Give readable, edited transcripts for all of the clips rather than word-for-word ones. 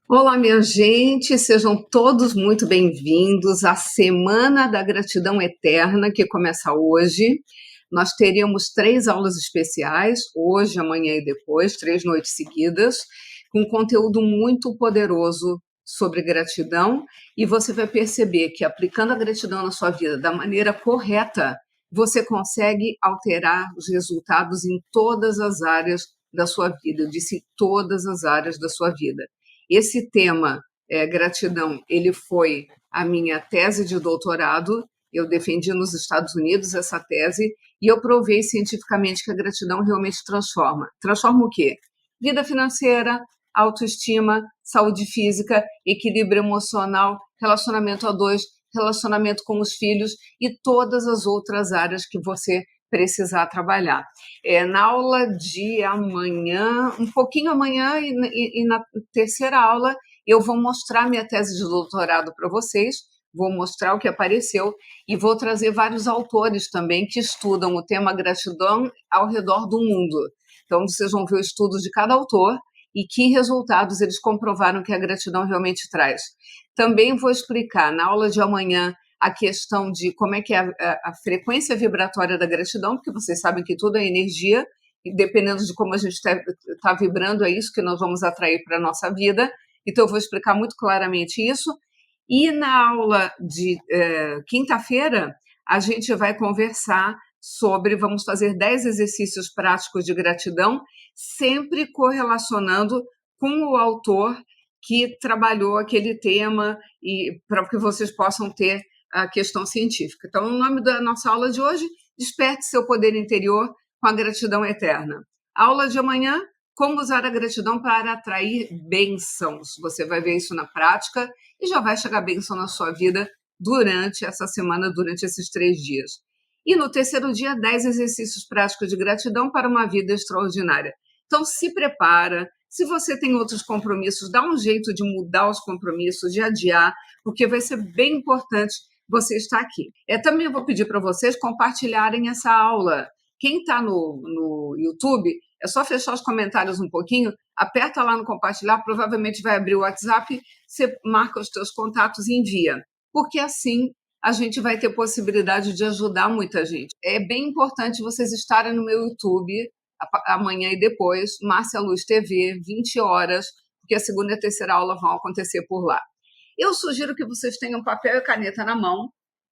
Olá, minha gente, sejam todos muito bem-vindos à Semana da Gratidão Eterna, que começa hoje. Nós teremos 3 aulas especiais, hoje, amanhã e depois, 3 noites seguidas, com conteúdo muito poderoso sobre gratidão, e você vai perceber que aplicando a gratidão na sua vida da maneira correta, você consegue alterar os resultados em todas as áreas da sua vida. Eu disse todas as áreas da sua vida. Esse tema, gratidão, ele foi a minha tese de doutorado. Eu defendi nos Estados Unidos essa tese e eu provei cientificamente que a gratidão realmente transforma. Transforma o quê? Vida financeira, autoestima, saúde física, equilíbrio emocional, relacionamento a dois, relacionamento com os filhos e todas as outras áreas que você precisar trabalhar. Na aula de amanhã, um pouquinho amanhã e na terceira aula, eu vou mostrar minha tese de doutorado para vocês, vou mostrar o que apareceu e vou trazer vários autores também que estudam o tema gratidão ao redor do mundo. Então, vocês vão ver estudos de cada autor e que resultados eles comprovaram que a gratidão realmente traz. Também vou explicar na aula de amanhã a questão de como é que é a frequência vibratória da gratidão, porque vocês sabem que tudo é energia, e dependendo de como a gente está vibrando, é isso que nós vamos atrair para a nossa vida. Então, eu vou explicar muito claramente isso. E na aula de quinta-feira, a gente vai conversar sobre, vamos fazer 10 exercícios práticos de gratidão, sempre correlacionando com o autor que trabalhou aquele tema e para que vocês possam ter a questão científica. Então, o nome da nossa aula de hoje, Desperte seu poder interior com a gratidão eterna. A aula de amanhã, como usar a gratidão para atrair bênçãos. Você vai ver isso na prática e já vai chegar bênção na sua vida durante essa semana, durante esses 3 dias. E no terceiro dia, 10 exercícios práticos de gratidão para uma vida extraordinária. Então, se prepara. Se você tem outros compromissos, dá um jeito de mudar os compromissos, de adiar, porque vai ser bem importante você estar aqui. Também vou pedir para vocês compartilharem essa aula. Quem está no YouTube, é só fechar os comentários um pouquinho, aperta lá no compartilhar, provavelmente vai abrir o WhatsApp, você marca os seus contatos e envia. Porque assim a gente vai ter possibilidade de ajudar muita gente. É bem importante vocês estarem no meu YouTube amanhã e depois, Márcia Luz TV, 20 horas, porque a segunda e a terceira aula vão acontecer por lá. Eu sugiro que vocês tenham papel e caneta na mão,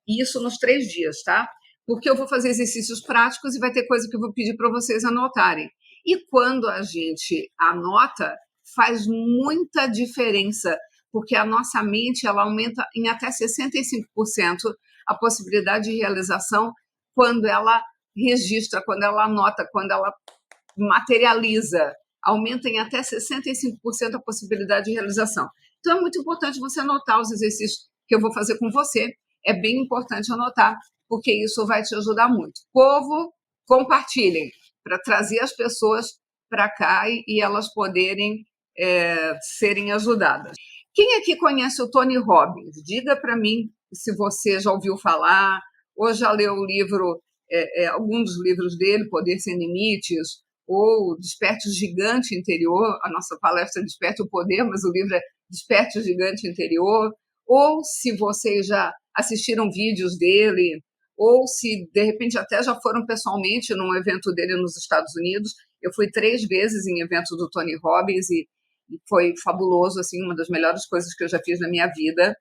e isso nos 3 dias, tá? Porque eu vou fazer exercícios práticos e vai ter coisa que eu vou pedir para vocês anotarem. E quando a gente anota, faz muita diferença, porque a nossa mente ela aumenta em até 65% a possibilidade de realização quando ela registra, quando ela anota, quando ela materializa, aumenta em até 65% a possibilidade de realização. Então, é muito importante você anotar os exercícios que eu vou fazer com você. É bem importante anotar, porque isso vai te ajudar muito. Povo, compartilhem, para trazer as pessoas para cá e elas poderem serem ajudadas. Quem aqui conhece o Tony Robbins? Diga para mim se você já ouviu falar, ou já leu o livro, algum dos livros dele, Poder Sem Limites, ou Desperte o Gigante Interior. A nossa palestra é Desperte o Poder, mas o livro é Desperte o Gigante Interior. Ou se vocês já assistiram vídeos dele, ou se de repente até já foram pessoalmente num evento dele nos Estados Unidos. Eu fui 3 vezes em eventos do Tony Robbins e foi fabuloso, assim, uma das melhores coisas que eu já fiz na minha vida.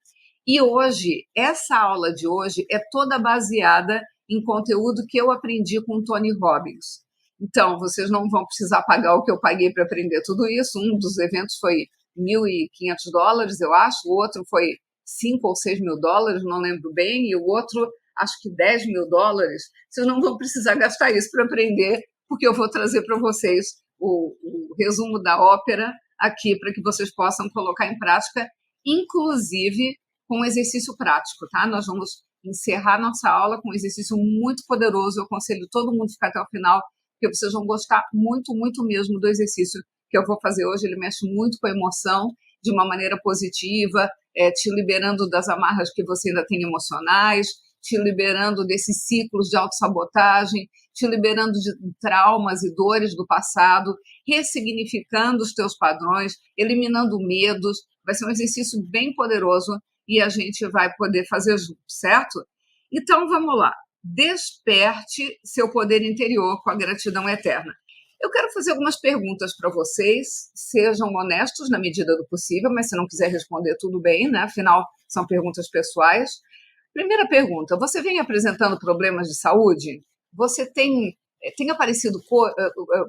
E hoje, essa aula de hoje é toda baseada em conteúdo que eu aprendi com o Tony Robbins. Então, vocês não vão precisar pagar o que eu paguei para aprender tudo isso. Um dos eventos foi $1.500, eu acho, o outro foi $5 ou $6 mil, não lembro bem, e o outro, acho que $10 mil. Vocês não vão precisar gastar isso para aprender, porque eu vou trazer para vocês o resumo da ópera aqui, para que vocês possam colocar em prática, inclusive com um exercício prático, tá? Nós vamos encerrar nossa aula com um exercício muito poderoso. Eu aconselho todo mundo a ficar até o final, porque vocês vão gostar muito, muito mesmo do exercício que eu vou fazer hoje. Ele mexe muito com a emoção, de uma maneira positiva, te liberando das amarras que você ainda tem emocionais, te liberando desses ciclos de autossabotagem, te liberando de traumas e dores do passado, ressignificando os teus padrões, eliminando medos. Vai ser um exercício bem poderoso e a gente vai poder fazer junto, certo? Então, vamos lá. Desperte seu poder interior com a gratidão eterna. Eu quero fazer algumas perguntas para vocês, sejam honestos na medida do possível, mas se não quiser responder, tudo bem, né? Afinal, são perguntas pessoais. Primeira pergunta, você vem apresentando problemas de saúde? Você tem aparecido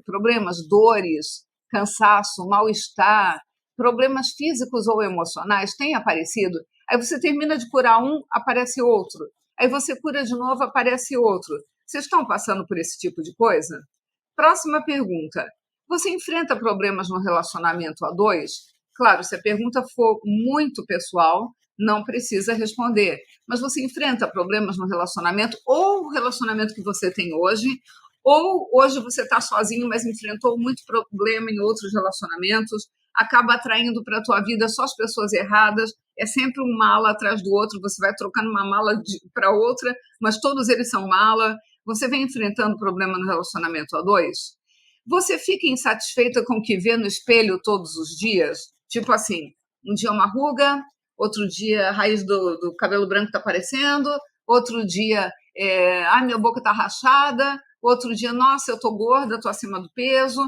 problemas, dores, cansaço, mal-estar, problemas físicos ou emocionais? Tem aparecido? Aí você termina de curar um, aparece outro. Aí você cura de novo, aparece outro. Vocês estão passando por esse tipo de coisa? Próxima pergunta. Você enfrenta problemas no relacionamento a dois? Claro, se a pergunta for muito pessoal, não precisa responder. Mas você enfrenta problemas no relacionamento, ou o relacionamento que você tem hoje, ou hoje você está sozinho, mas enfrentou muito problema em outros relacionamentos, acaba atraindo para a tua vida só as pessoas erradas, é sempre um mala atrás do outro, você vai trocando uma mala para outra, mas todos eles são mala. Você vem enfrentando problema no relacionamento a dois? Você fica insatisfeita com o que vê no espelho todos os dias? Tipo assim, um dia uma ruga, outro dia a raiz do cabelo branco está aparecendo, outro dia, minha boca está rachada, outro dia, nossa, eu estou gorda, estou acima do peso,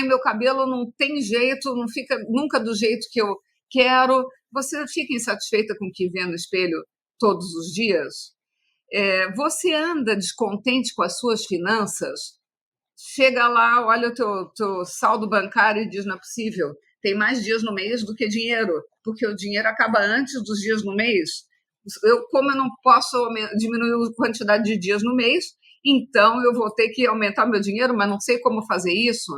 meu cabelo não tem jeito, não fica nunca do jeito que eu quero. Você fica insatisfeita com o que vê no espelho todos os dias? Você anda descontente com as suas finanças? Chega lá, olha o teu saldo bancário e diz, não é possível, tem mais dias no mês do que dinheiro, porque o dinheiro acaba antes dos dias no mês. Como eu não posso diminuir a quantidade de dias no mês, então eu vou ter que aumentar meu dinheiro, mas não sei como fazer isso.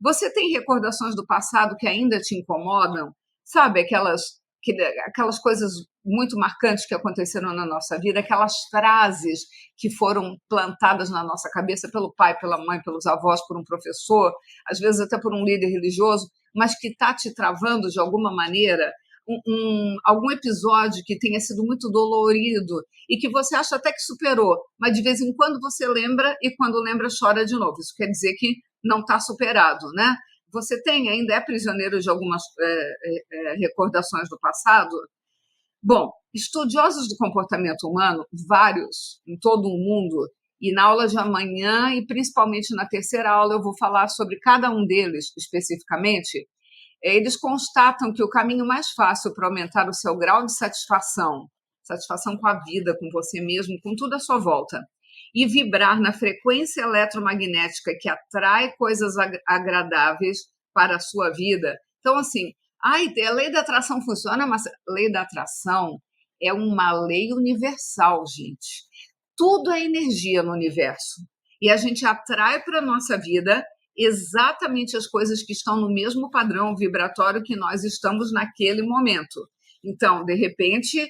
Você tem recordações do passado que ainda te incomodam? Sabe, aquelas coisas muito marcantes que aconteceram na nossa vida, aquelas frases que foram plantadas na nossa cabeça pelo pai, pela mãe, pelos avós, por um professor, às vezes até por um líder religioso, mas que está te travando de alguma maneira, algum episódio que tenha sido muito dolorido e que você acha até que superou, mas de vez em quando você lembra e quando lembra chora de novo. Isso quer dizer que não está superado, né? Você ainda é prisioneiro de algumas recordações do passado? Bom, estudiosos do comportamento humano, vários, em todo o mundo, e na aula de amanhã, e principalmente na terceira aula, eu vou falar sobre cada um deles especificamente. Eles constatam que o caminho mais fácil para aumentar o seu grau de satisfação com a vida, com você mesmo, com tudo à sua volta, e vibrar na frequência eletromagnética que atrai coisas agradáveis para a sua vida. Então, assim, a lei da atração funciona, mas a lei da atração é uma lei universal, gente. Tudo é energia no universo. E a gente atrai para a nossa vida exatamente as coisas que estão no mesmo padrão vibratório que nós estamos naquele momento. Então, de repente,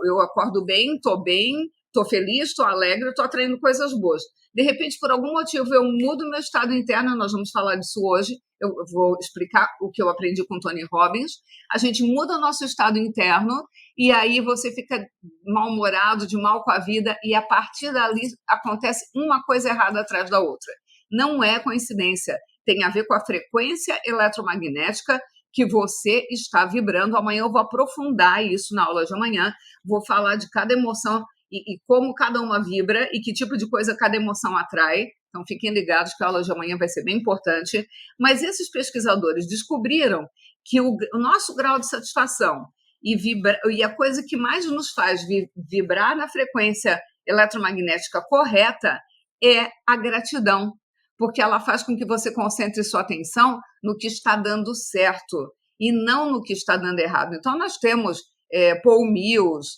eu acordo bem, estou feliz, estou alegre, estou atraindo coisas boas. De repente, por algum motivo, eu mudo meu estado interno, nós vamos falar disso hoje, eu vou explicar o que eu aprendi com Tony Robbins. A gente muda o nosso estado interno e aí você fica mal-humorado, de mal com a vida, e a partir dali acontece uma coisa errada atrás da outra. Não é coincidência, tem a ver com a frequência eletromagnética que você está vibrando. Amanhã eu vou aprofundar isso na aula de amanhã, vou falar de cada emoção e como cada uma vibra e que tipo de coisa cada emoção atrai. Então fiquem ligados que a aula de amanhã vai ser bem importante. Mas esses pesquisadores descobriram que o nosso grau de satisfação e a coisa que mais nos faz vibrar na frequência eletromagnética correta é a gratidão, porque ela faz com que você concentre sua atenção no que está dando certo e não no que está dando errado. Então, nós temos Paul Mills,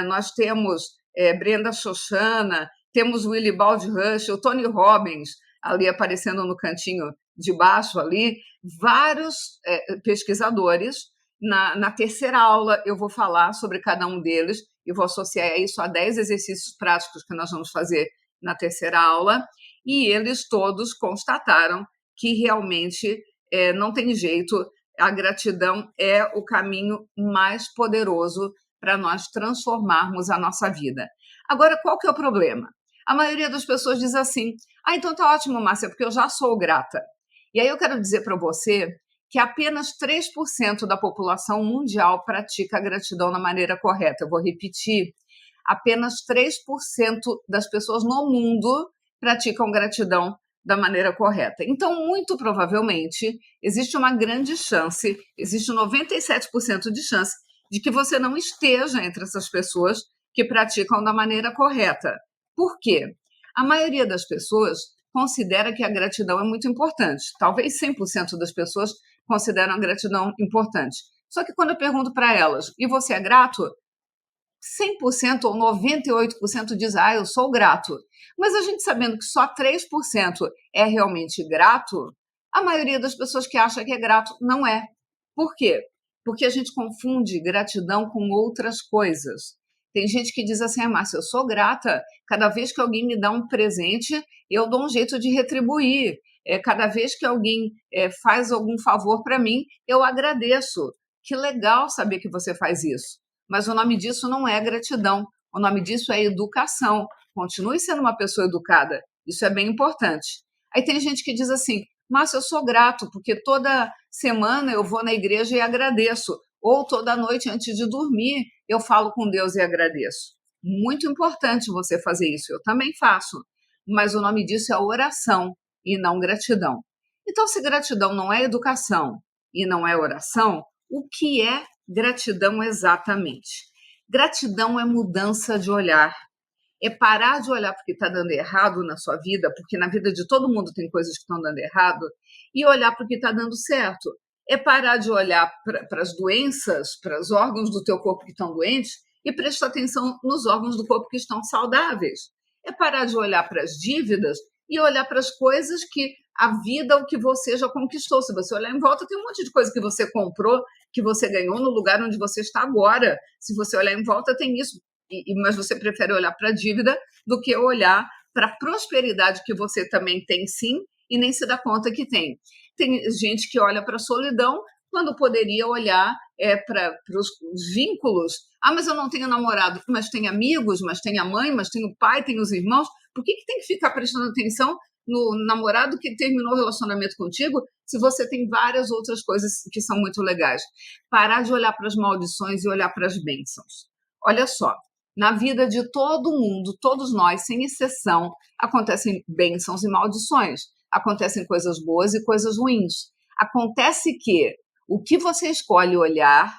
nós temos Brenda Shoshana, temos Willie Bald Russell, Tony Robbins, ali aparecendo no cantinho de baixo ali, vários pesquisadores. Na terceira aula, eu vou falar sobre cada um deles e vou associar isso a 10 exercícios práticos que nós vamos fazer na terceira aula, e eles todos constataram que realmente não tem jeito, a gratidão é o caminho mais poderoso para nós transformarmos a nossa vida. Agora, qual que é o problema? A maioria das pessoas diz assim: ah, então tá ótimo, Márcia, porque eu já sou grata. E aí eu quero dizer para você que apenas 3% da população mundial pratica a gratidão da maneira correta. Eu vou repetir: apenas 3% das pessoas no mundo praticam gratidão da maneira correta. Então, muito provavelmente, existe uma grande chance, existe 97% de chance de que você não esteja entre essas pessoas que praticam da maneira correta. Por quê? A maioria das pessoas considera que a gratidão é muito importante. Talvez 100% das pessoas consideram a gratidão importante. Só que quando eu pergunto para elas, e você é grato? 100% ou 98% diz, ah, eu sou grato. Mas a gente sabendo que só 3% é realmente grato, a maioria das pessoas que acha que é grato não é. Por quê? Porque a gente confunde gratidão com outras coisas. Tem gente que diz assim, ah, Márcia, eu sou grata. Cada vez que alguém me dá um presente, eu dou um jeito de retribuir. Cada vez que alguém faz algum favor para mim, eu agradeço. Que legal saber que você faz isso. Mas o nome disso não é gratidão, o nome disso é educação. Continue sendo uma pessoa educada, isso é bem importante. Aí tem gente que diz assim, Márcia, eu sou grato, porque toda semana eu vou na igreja e agradeço, ou toda noite antes de dormir eu falo com Deus e agradeço. Muito importante você fazer isso, eu também faço, mas o nome disso é oração e não gratidão. Então, se gratidão não é educação e não é oração, o que é gratidão exatamente? Gratidão é mudança de olhar, é parar de olhar porque está dando errado na sua vida, porque na vida de todo mundo tem coisas que estão dando errado, e olhar para o que está dando certo. É parar de olhar para as doenças, para os órgãos do teu corpo que estão doentes, e prestar atenção nos órgãos do corpo que estão saudáveis. É parar de olhar para as dívidas e olhar para as coisas que a vida, o que você já conquistou. Se você olhar em volta, tem um monte de coisa que você comprou, que você ganhou no lugar onde você está agora. Se você olhar em volta, tem isso. Mas você prefere olhar para a dívida do que olhar para a prosperidade que você também tem, sim, e nem se dá conta que tem. Tem gente que olha para a solidão quando poderia olhar para os vínculos. Ah, mas eu não tenho namorado, mas tem amigos, mas tem a mãe, mas tem o pai, tem os irmãos. Por que tem que ficar prestando atenção no namorado que terminou o relacionamento contigo, se você tem várias outras coisas que são muito legais? Parar de olhar para as maldições e olhar para as bênçãos. Olha só, na vida de todo mundo, todos nós, sem exceção, acontecem bênçãos e maldições. Acontecem coisas boas e coisas ruins. Acontece que o que você escolhe olhar,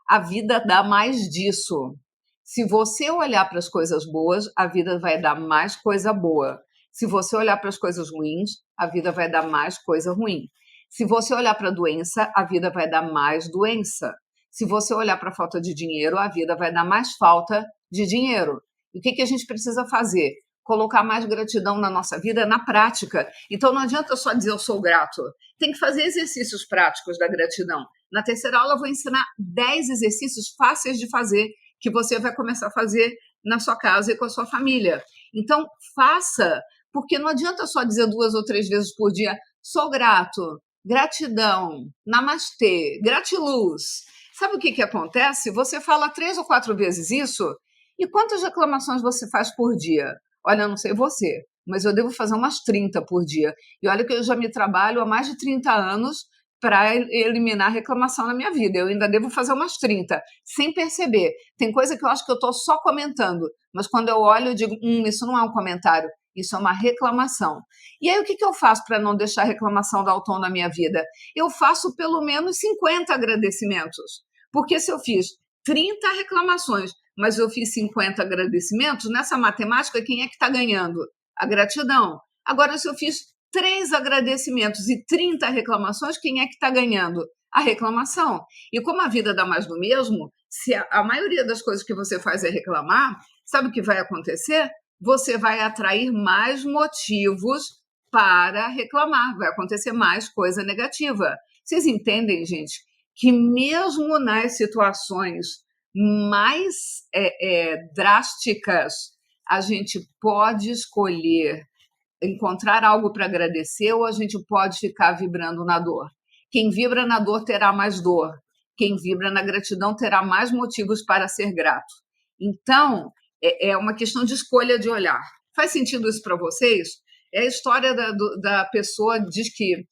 a vida dá mais disso. Se você olhar para as coisas boas, a vida vai dar mais coisa boa. Se você olhar para as coisas ruins, a vida vai dar mais coisa ruim. Se você olhar para a doença, a vida vai dar mais doença. Se você olhar para a falta de dinheiro, a vida vai dar mais falta de dinheiro. E o que a gente precisa fazer? Colocar mais gratidão na nossa vida na prática. Então, não adianta só dizer eu sou grato. Tem que fazer exercícios práticos da gratidão. Na terceira aula, eu vou ensinar 10 exercícios fáceis de fazer que você vai começar a fazer na sua casa e com a sua família. Então, faça, porque não adianta só dizer 2 ou 3 vezes por dia, sou grato, gratidão, namastê, gratiluz. Sabe o que acontece? Você fala 3 ou 4 vezes isso, e quantas reclamações você faz por dia? Olha, eu não sei você, mas eu devo fazer umas 30 por dia. E olha que eu já me trabalho há mais de 30 anos para eliminar reclamação na minha vida. Eu ainda devo fazer umas 30, sem perceber. Tem coisa que eu acho que eu estou só comentando, mas quando eu olho, eu digo, isso não é um comentário, isso é uma reclamação. E aí, o que eu faço para não deixar a reclamação dar o tom na minha vida? Eu faço pelo menos 50 agradecimentos. Porque se eu fiz 30 reclamações, mas eu fiz 50 agradecimentos, nessa matemática, quem é que está ganhando? A gratidão. Agora, se eu fiz 3 agradecimentos e 30 reclamações, quem é que está ganhando? A reclamação. E como a vida dá mais do mesmo, se a maioria das coisas que você faz é reclamar, sabe o que vai acontecer? Você vai atrair mais motivos para reclamar, vai acontecer mais coisa negativa. Vocês entendem, gente, que mesmo nas situações mais drásticas, a gente pode escolher encontrar algo para agradecer ou a gente pode ficar vibrando na dor. Quem vibra na dor terá mais dor. Quem vibra na gratidão terá mais motivos para ser grato. Então, É uma questão de escolha de olhar. Faz sentido isso para vocês? É a história da pessoa, diz que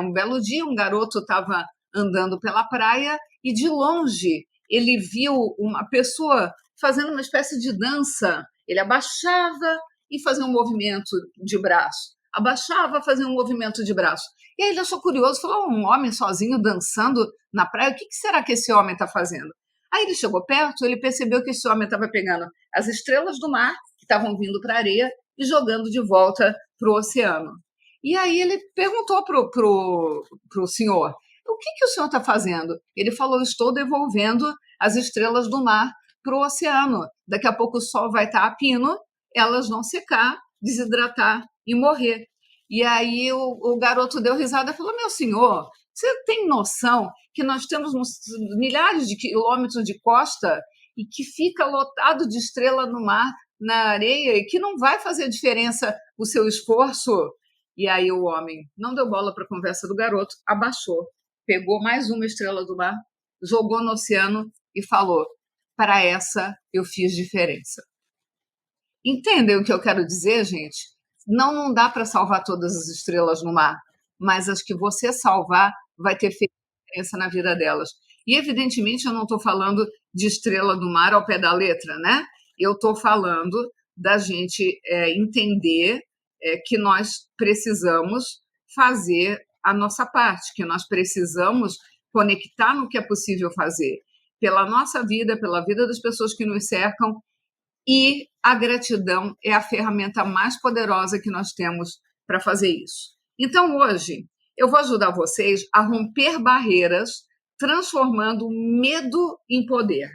um belo dia um garoto estava andando pela praia e de longe ele viu uma pessoa fazendo uma espécie de dança. Ele abaixava e fazia um movimento de braço. Abaixava, fazia um movimento de braço. E aí ele achou curioso, falou: um homem sozinho dançando na praia, o que será que esse homem está fazendo? Aí ele chegou perto, ele percebeu que esse homem estava pegando as estrelas do mar, que estavam vindo para a areia, e jogando de volta para o oceano. E aí ele perguntou pro senhor: o que o senhor está fazendo? Ele falou: estou devolvendo as estrelas do mar para o oceano. Daqui a pouco o sol vai estar a pino, elas vão secar, desidratar e morrer. E aí o garoto deu risada e falou: meu senhor, você tem noção que nós temos milhares de quilômetros de costa e que fica lotado de estrela no mar, na areia, e que não vai fazer diferença o seu esforço? E aí o homem não deu bola para a conversa do garoto, abaixou, pegou mais uma estrela do mar, jogou no oceano e falou: para essa eu fiz diferença. Entendem o que eu quero dizer, gente? Não dá para salvar todas as estrelas no mar, mas as que você salvar vai ter feito diferença na vida delas. E, evidentemente, eu não estou falando de estrela do mar ao pé da letra, né? Eu estou falando da gente entender que nós precisamos fazer a nossa parte, que nós precisamos conectar no que é possível fazer pela nossa vida, pela vida das pessoas que nos cercam, e a gratidão é a ferramenta mais poderosa que nós temos para fazer isso. Então, hoje, eu vou ajudar vocês a romper barreiras, transformando medo em poder.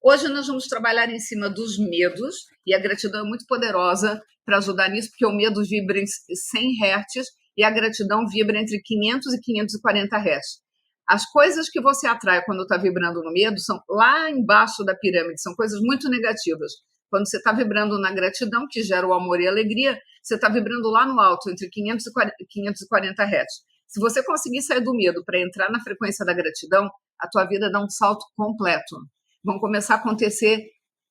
Hoje nós vamos trabalhar em cima dos medos, e a gratidão é muito poderosa para ajudar nisso, porque o medo vibra em 100 Hz e a gratidão vibra entre 500 e 540 Hz. As coisas que você atrai quando está vibrando no medo são lá embaixo da pirâmide, são coisas muito negativas. Quando você está vibrando na gratidão, que gera o amor e a alegria, você está vibrando lá no alto, entre 500 e 540 Hz. Se você conseguir sair do medo para entrar na frequência da gratidão, a tua vida dá um salto completo. Vão começar a acontecer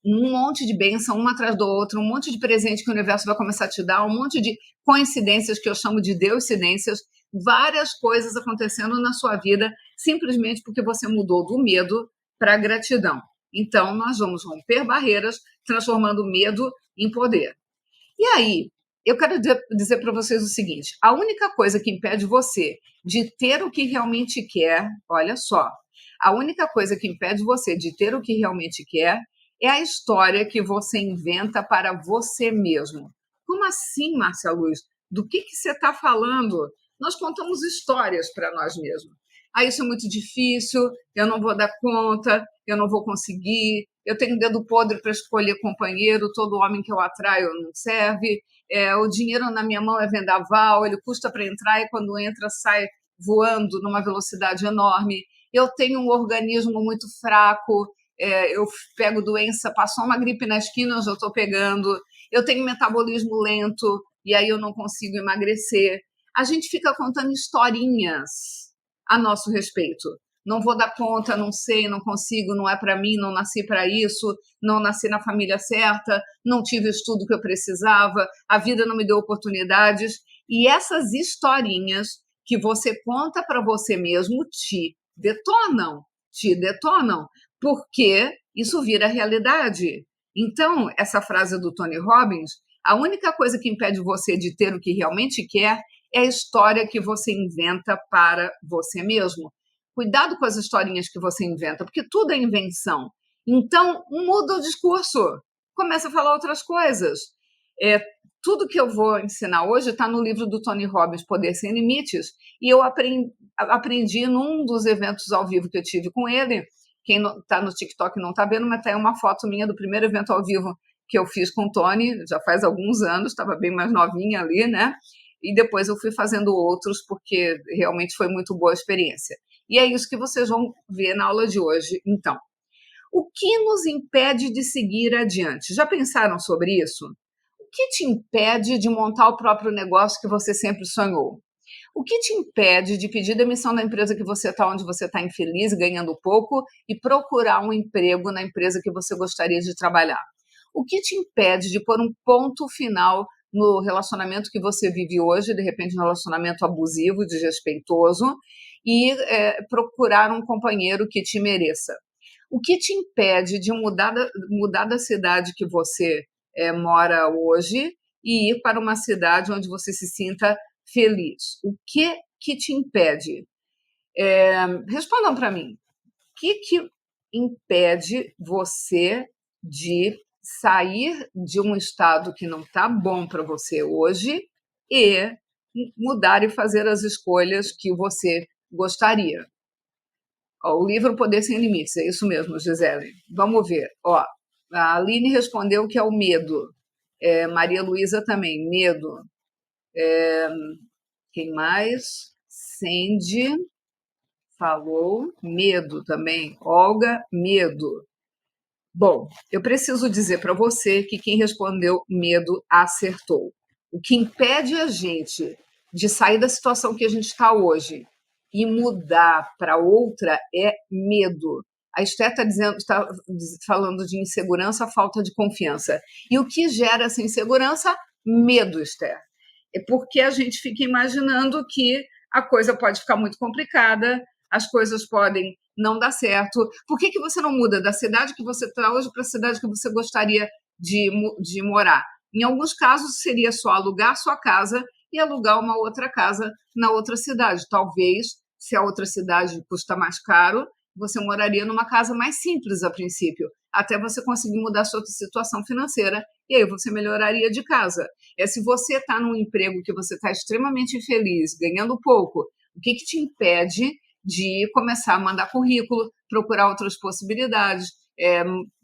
um monte de bênção, uma atrás do outro, um monte de presente que o universo vai começar a te dar, um monte de coincidências que eu chamo de deucidências, várias coisas acontecendo na sua vida, simplesmente porque você mudou do medo para a gratidão. Então, nós vamos romper barreiras, transformando o medo em poder. E aí, eu quero dizer para vocês o seguinte: a única coisa que impede você de ter o que realmente quer, olha só, a única coisa que impede você de ter o que realmente quer é a história que você inventa para você mesmo. Como assim, Márcia Luz? Do que você está falando? Nós contamos histórias para nós mesmos. Ah, isso é muito difícil, eu não vou dar conta, eu não vou conseguir, eu tenho dedo podre para escolher companheiro, todo homem que eu atraio não serve, o dinheiro na minha mão é vendaval, ele custa para entrar e quando entra sai voando numa velocidade enorme. Eu tenho um organismo muito fraco, eu pego doença, passou uma gripe na esquina, eu já estou pegando, eu tenho metabolismo lento e aí eu não consigo emagrecer. A gente fica contando historinhas a nosso respeito. Não vou dar conta, não sei, não consigo, não é para mim, não nasci para isso, não nasci na família certa, não tive o estudo que eu precisava, a vida não me deu oportunidades. E essas historinhas que você conta para você mesmo te detonam, porque isso vira realidade. Então, essa frase do Tony Robbins, a única coisa que impede você de ter o que realmente quer é a história que você inventa para você mesmo. Cuidado com as historinhas que você inventa, porque tudo é invenção. Então, muda o discurso, começa a falar outras coisas. Tudo que eu vou ensinar hoje está no livro do Tony Robbins, Poder Sem Limites, e eu aprendi num dos eventos ao vivo que eu tive com ele. Quem está no TikTok não está vendo, mas tem uma foto minha do primeiro evento ao vivo que eu fiz com o Tony, já faz alguns anos, estava bem mais novinha ali, né? E depois eu fui fazendo outros, porque realmente foi muito boa a experiência. E é isso que vocês vão ver na aula de hoje, então. O que nos impede de seguir adiante? Já pensaram sobre isso? O que te impede de montar o próprio negócio que você sempre sonhou? O que te impede de pedir demissão da empresa que você está, onde você está infeliz, ganhando pouco, e procurar um emprego na empresa que você gostaria de trabalhar? O que te impede de pôr um ponto final no relacionamento que você vive hoje, de repente um relacionamento abusivo, desrespeitoso, e procurar um companheiro que te mereça? O que te impede de mudar da cidade que você mora hoje e ir para uma cidade onde você se sinta feliz? O que te impede? Respondam para mim. O que impede você de sair de um estado que não está bom para você hoje e mudar e fazer as escolhas que você gostaria? Ó, o livro Poder Sem Limites, é isso mesmo, Gisele. Vamos ver. Ó, a Aline respondeu que é o medo. Maria Luísa também, medo. Quem mais? Sandy falou medo também. Olga, medo. Bom, eu preciso dizer para você que quem respondeu medo acertou. O que impede a gente de sair da situação que a gente está hoje e mudar para outra é medo. A Esther está falando de insegurança, falta de confiança. E o que gera essa insegurança? Medo, Esther. É porque a gente fica imaginando que a coisa pode ficar muito complicada, as coisas podem não dar certo. Por que você não muda da cidade que você está hoje para a cidade que você gostaria de morar? Em alguns casos, seria só alugar sua casa e alugar uma outra casa na outra cidade. Talvez, se a outra cidade custa mais caro, você moraria numa casa mais simples a princípio, até você conseguir mudar sua situação financeira e aí você melhoraria de casa. Se você está num emprego que você está extremamente infeliz, ganhando pouco, o que te impede de começar a mandar currículo, procurar outras possibilidades,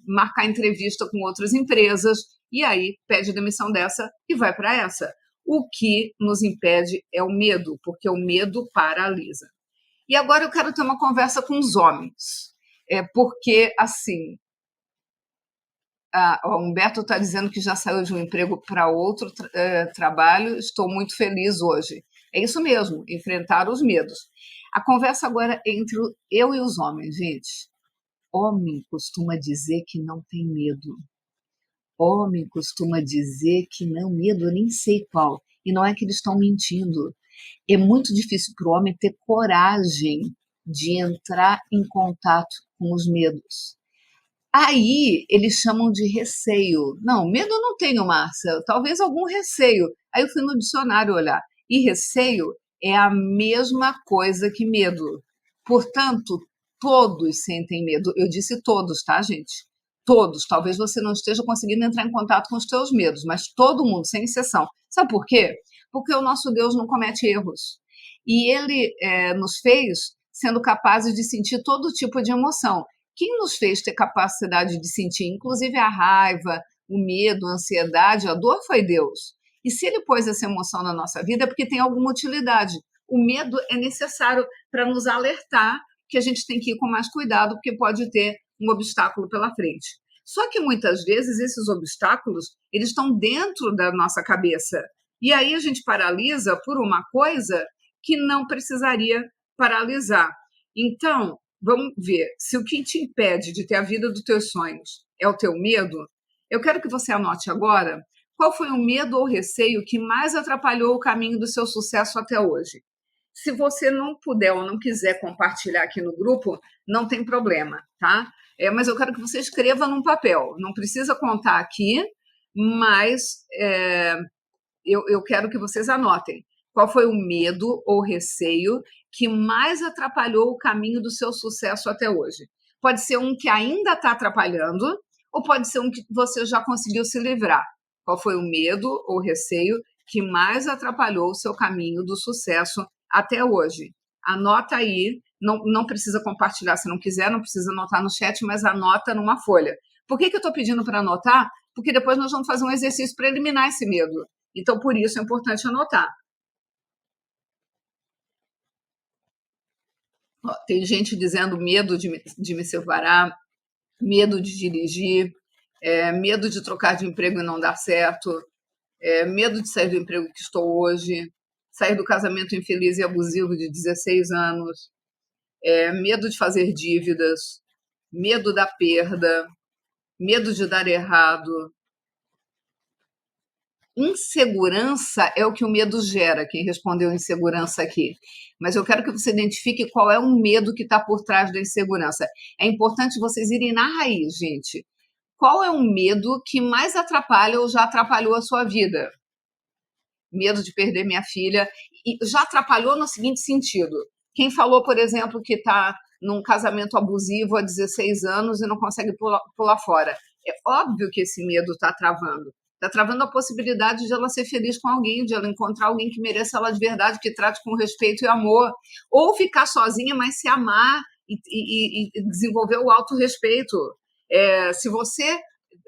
marcar entrevista com outras empresas, e aí pede demissão dessa e vai para essa? O que nos impede é o medo, porque o medo paralisa. E agora eu quero ter uma conversa com os homens, porque, assim, o Humberto está dizendo que já saiu de um emprego para outro trabalho, estou muito feliz hoje. É isso mesmo, enfrentar os medos. A conversa agora é entre eu e os homens, gente. Homem costuma dizer que não tem medo. Homem costuma dizer que não, medo eu nem sei qual. E não é que eles estão mentindo. É muito difícil para o homem ter coragem de entrar em contato com os medos. Aí eles chamam de receio. Não, medo eu não tenho, Márcia. Talvez algum receio. Aí eu fui no dicionário olhar. E receio é a mesma coisa que medo. Portanto, todos sentem medo. Eu disse todos, tá, gente? Todos. Talvez você não esteja conseguindo entrar em contato com os teus medos, mas todo mundo, sem exceção. Sabe por quê? Porque o nosso Deus não comete erros. E ele nos fez sendo capazes de sentir todo tipo de emoção. Quem nos fez ter capacidade de sentir, inclusive a raiva, o medo, a ansiedade, a dor, foi Deus. E se ele pôs essa emoção na nossa vida é porque tem alguma utilidade. O medo é necessário para nos alertar que a gente tem que ir com mais cuidado, porque pode ter um obstáculo pela frente. Só que muitas vezes esses obstáculos, eles estão dentro da nossa cabeça. E aí a gente paralisa por uma coisa que não precisaria paralisar. Então, vamos ver, se o que te impede de ter a vida dos teus sonhos é o teu medo, eu quero que você anote agora qual foi o medo ou receio que mais atrapalhou o caminho do seu sucesso até hoje. Se você não puder ou não quiser compartilhar aqui no grupo, não tem problema, tá? Mas eu quero que você escreva num papel. Não precisa contar aqui, mas eu quero que vocês anotem. Qual foi o medo ou receio que mais atrapalhou o caminho do seu sucesso até hoje? Pode ser um que ainda está atrapalhando, ou pode ser um que você já conseguiu se livrar. Qual foi o medo ou receio que mais atrapalhou o seu caminho do sucesso até hoje? Anota aí, não precisa compartilhar se não quiser, não precisa anotar no chat, mas anota numa folha. Por que eu estou pedindo para anotar? Porque depois nós vamos fazer um exercício para eliminar esse medo. Então, por isso é importante anotar. Tem gente dizendo medo de me separar, medo de dirigir, medo de trocar de emprego e não dar certo, medo de sair do emprego que estou hoje, sair do casamento infeliz e abusivo de 16 anos, medo de fazer dívidas, medo da perda, Medo de dar errado. Insegurança é o que o medo gera, quem respondeu insegurança aqui. Mas eu quero que você identifique qual é o medo que está por trás da insegurança. É importante vocês irem na raiz, gente. Qual é o medo que mais atrapalha ou já atrapalhou a sua vida? Medo de perder minha filha. E já atrapalhou no seguinte sentido. Quem falou, por exemplo, que está num casamento abusivo há 16 anos e não consegue pular fora. É óbvio que esse medo está travando. Está travando a possibilidade de ela ser feliz com alguém, de ela encontrar alguém que mereça ela de verdade, que trate com respeito e amor. Ou ficar sozinha, mas se amar e desenvolver o autorrespeito. Se você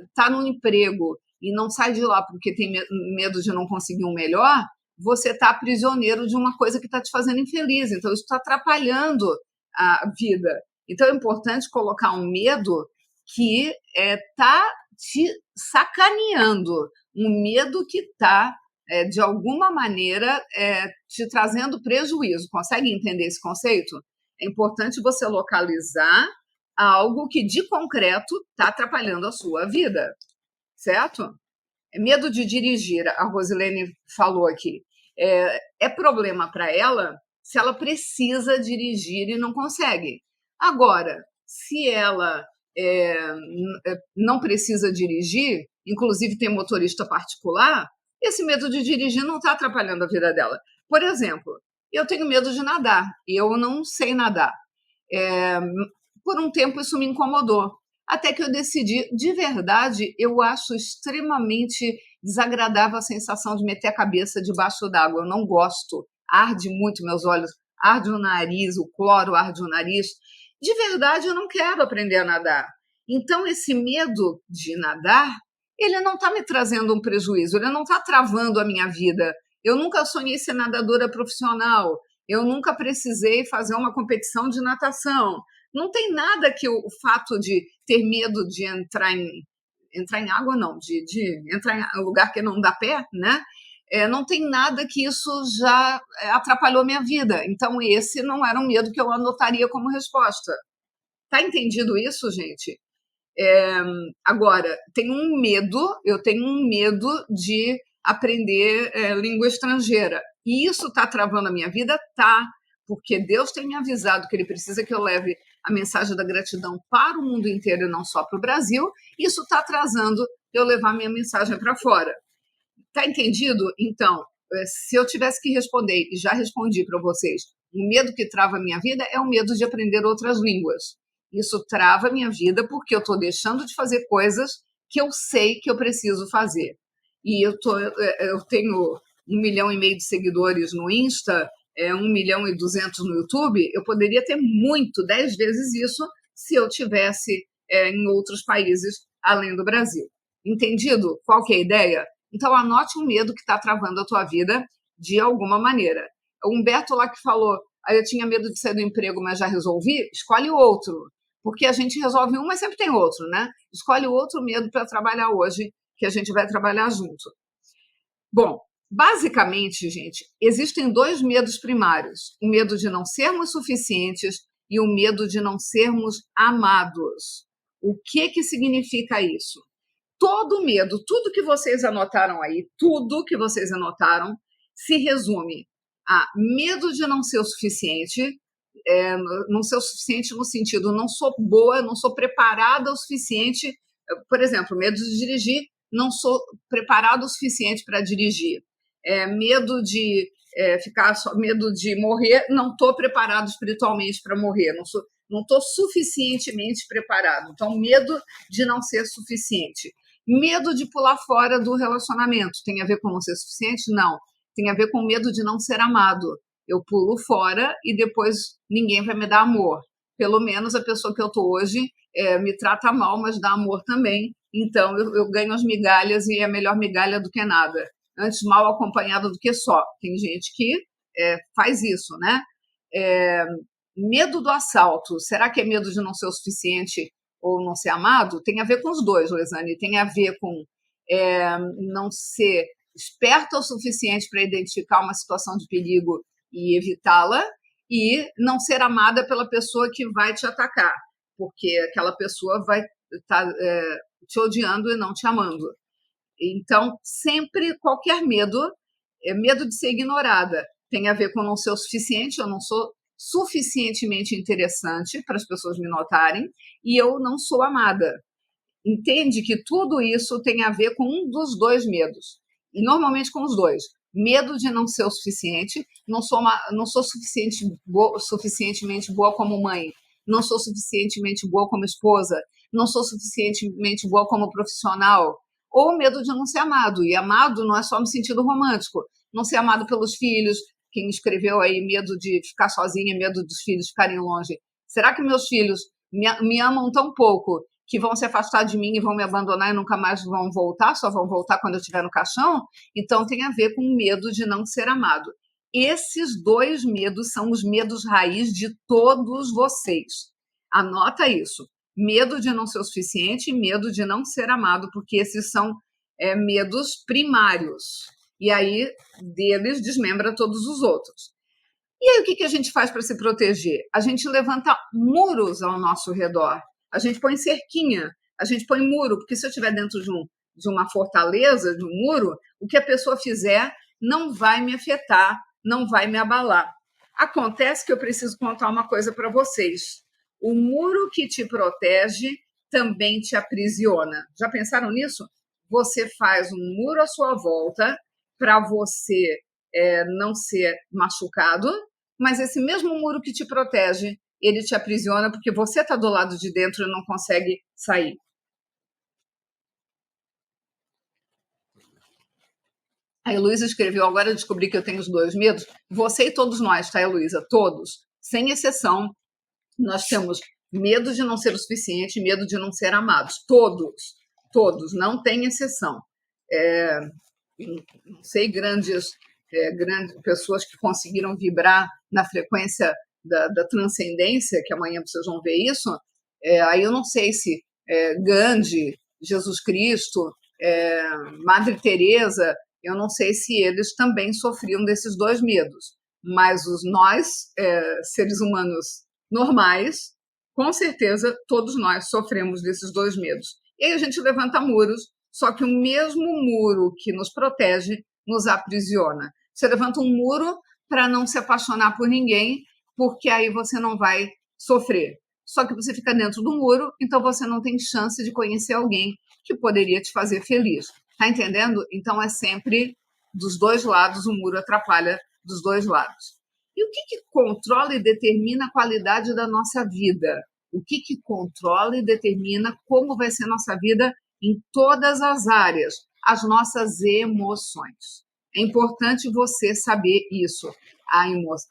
está num emprego e não sai de lá porque tem medo de não conseguir um melhor, você está prisioneiro de uma coisa que está te fazendo infeliz. Então, isso está atrapalhando a vida. Então, é importante colocar um medo que está te sacaneando, um medo que está, de alguma maneira, te trazendo prejuízo. Consegue entender esse conceito? É importante você localizar algo que, de concreto, está atrapalhando a sua vida, certo? Medo de dirigir, a Rosilene falou aqui. É problema para ela se ela precisa dirigir e não consegue. Agora, se ela não precisa dirigir, inclusive tem motorista particular, esse medo de dirigir não está atrapalhando a vida dela. Por exemplo, eu tenho medo de nadar e eu não sei nadar. Por um tempo isso me incomodou. Até que eu decidi, de verdade, eu acho extremamente desagradável a sensação de meter a cabeça debaixo d'água. Eu não gosto. Arde muito meus olhos, arde o nariz, o cloro arde o nariz. De verdade, eu não quero aprender a nadar. Então, esse medo de nadar, ele não está me trazendo um prejuízo, ele não está travando a minha vida. Eu nunca sonhei ser nadadora profissional, eu nunca precisei fazer uma competição de natação. Não tem nada que o fato de ter medo de entrar em água, não, de entrar em lugar que não dá pé, né? Não tem nada que isso já atrapalhou minha vida. Então, esse não era um medo que eu anotaria como resposta. Tá entendido isso, gente? Agora, eu tenho um medo de aprender língua estrangeira. E isso está travando a minha vida? Tá, porque Deus tem me avisado que Ele precisa que eu leve a mensagem da gratidão para o mundo inteiro e não só para o Brasil. Isso está atrasando eu levar minha mensagem para fora. Tá entendido? Então, se eu tivesse que responder, e já respondi para vocês, o medo que trava a minha vida é o medo de aprender outras línguas. Isso trava a minha vida porque eu estou deixando de fazer coisas que eu sei que eu preciso fazer. E eu tenho 1,5 milhão de seguidores no Insta, 1,2 milhão no YouTube. Eu poderia ter 10 vezes isso se eu tivesse em outros países além do Brasil. Entendido? Qual que é a ideia? Então, anote um medo que está travando a tua vida de alguma maneira. O Humberto lá que falou, eu tinha medo de sair do emprego, mas já resolvi, escolhe outro. Porque a gente resolve um, mas sempre tem outro, né? Escolhe outro medo para trabalhar hoje, que a gente vai trabalhar junto. Bom, basicamente, gente, existem 2 medos primários. O medo de não sermos suficientes e o medo de não sermos amados. O que significa isso? Todo medo, tudo que vocês anotaram aí, tudo que vocês anotaram, se resume a medo de não ser o suficiente, não ser o suficiente no sentido, não sou boa, não sou preparada o suficiente, por exemplo, medo de dirigir, não sou preparada o suficiente para dirigir. Medo de medo de morrer, não estou preparado espiritualmente para morrer, não estou suficientemente preparado. Então, medo de não ser suficiente. Medo de pular fora do relacionamento. Tem a ver com não ser suficiente? Não. Tem a ver com medo de não ser amado. Eu pulo fora e depois ninguém vai me dar amor. Pelo menos a pessoa que eu estou hoje me trata mal, mas dá amor também. Então, eu ganho as migalhas e é melhor migalha do que nada. Antes mal acompanhado do que só. Tem gente que faz isso, né? Medo do assalto. Será que é medo de não ser o suficiente ou não ser amado? Tem a ver com os dois, Lesane. Tem a ver com não ser esperta o suficiente para identificar uma situação de perigo e evitá-la, e não ser amada pela pessoa que vai te atacar, porque aquela pessoa vai estar te odiando e não te amando. Então, sempre, qualquer medo, medo de ser ignorada, tem a ver com não ser o suficiente, eu não sou suficientemente interessante para as pessoas me notarem, e eu não sou amada. Entende que tudo isso tem a ver com um dos dois medos, e normalmente com os dois. Medo de não ser o suficiente, não sou suficientemente boa como mãe, não sou suficientemente boa como esposa, não sou suficientemente boa como profissional, ou medo de não ser amado. E amado não é só no sentido romântico, não ser amado pelos filhos. Quem escreveu aí medo de ficar sozinha, medo dos filhos ficarem longe. Será que meus filhos me amam tão pouco que vão se afastar de mim e vão me abandonar e nunca mais vão voltar, só vão voltar quando eu estiver no caixão? Então tem a ver com o medo de não ser amado. Esses dois medos são os medos raiz de todos vocês. Anota isso. Medo de não ser o suficiente e medo de não ser amado, porque esses são medos primários. E aí, deles, desmembra todos os outros. E aí, o que a gente faz para se proteger? A gente levanta muros ao nosso redor. A gente põe cerquinha, a gente põe muro, porque se eu estiver dentro de uma fortaleza, de um muro, o que a pessoa fizer não vai me afetar, não vai me abalar. Acontece que eu preciso contar uma coisa para vocês. O muro que te protege também te aprisiona. Já pensaram nisso? Você faz um muro à sua volta para você não ser machucado, mas esse mesmo muro que te protege, ele te aprisiona porque você está do lado de dentro e não consegue sair. A Heloísa escreveu, agora eu descobri que eu tenho os dois medos. Você e todos nós, tá, Heloísa? Todos, sem exceção, nós temos medo de não ser o suficiente, medo de não ser amados. Todos, não tem exceção. Não sei, grandes pessoas que conseguiram vibrar na frequência da transcendência, que amanhã vocês vão ver isso, aí eu não sei se Gandhi, Jesus Cristo, Madre Teresa, eu não sei se eles também sofriam desses dois medos, mas nós, seres humanos normais, com certeza todos nós sofremos desses dois medos. E aí a gente levanta muros, só que o mesmo muro que nos protege nos aprisiona. Você levanta um muro para não se apaixonar por ninguém, porque aí você não vai sofrer. Só que você fica dentro do muro, então você não tem chance de conhecer alguém que poderia te fazer feliz. Tá entendendo? Então é sempre dos dois lados, o muro atrapalha dos dois lados. E o que controla e determina a qualidade da nossa vida? O que controla e determina como vai ser a nossa vida em todas as áreas? As nossas emoções. É importante você saber isso.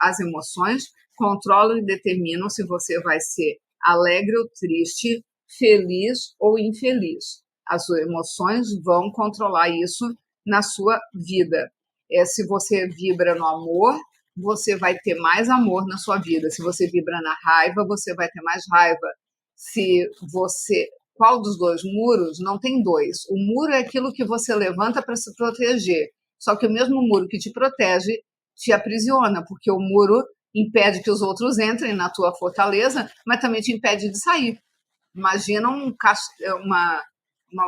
As emoções controlam e determinam se você vai ser alegre ou triste, feliz ou infeliz. As emoções vão controlar isso na sua vida. Se você vibra no amor, você vai ter mais amor na sua vida. Se você vibra na raiva, você vai ter mais raiva. Qual dos dois muros? Não tem dois. O muro é aquilo que você levanta para se proteger. Só que o mesmo muro que te protege te aprisiona, porque o muro impede que os outros entrem na tua fortaleza, mas também te impede de sair. Imagina uma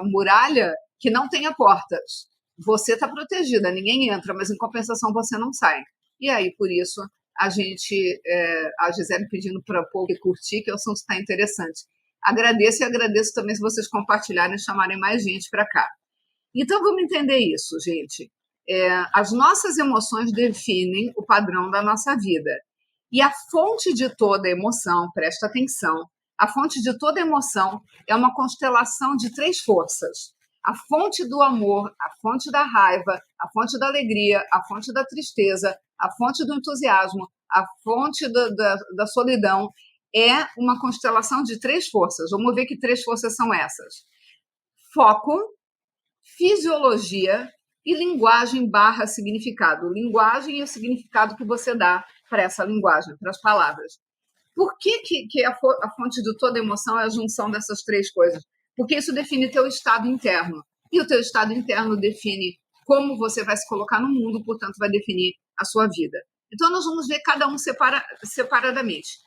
muralha que não tenha portas. Você está protegida, ninguém entra, mas em compensação você não sai. E aí, por isso, a Gisele pedindo para o povo curtir, que o assunto está interessante. Agradeço e agradeço também se vocês compartilharem e chamarem mais gente para cá. Então, vamos entender isso, gente. As nossas emoções definem o padrão da nossa vida. E a fonte de toda emoção, presta atenção, a fonte de toda emoção é uma constelação de 3 forças. A fonte do amor, a fonte da raiva, a fonte da alegria, a fonte da tristeza, a fonte do entusiasmo, a fonte da solidão, é uma constelação de 3 forças. Vamos ver que 3 forças são essas. Foco, fisiologia e linguagem / significado. Linguagem é o significado que você dá para essa linguagem, para as palavras. Por que a fonte de toda emoção é a junção dessas 3 coisas? Porque isso define teu estado interno. E o teu estado interno define como você vai se colocar no mundo, portanto, vai definir a sua vida. Então, nós vamos ver cada um separadamente.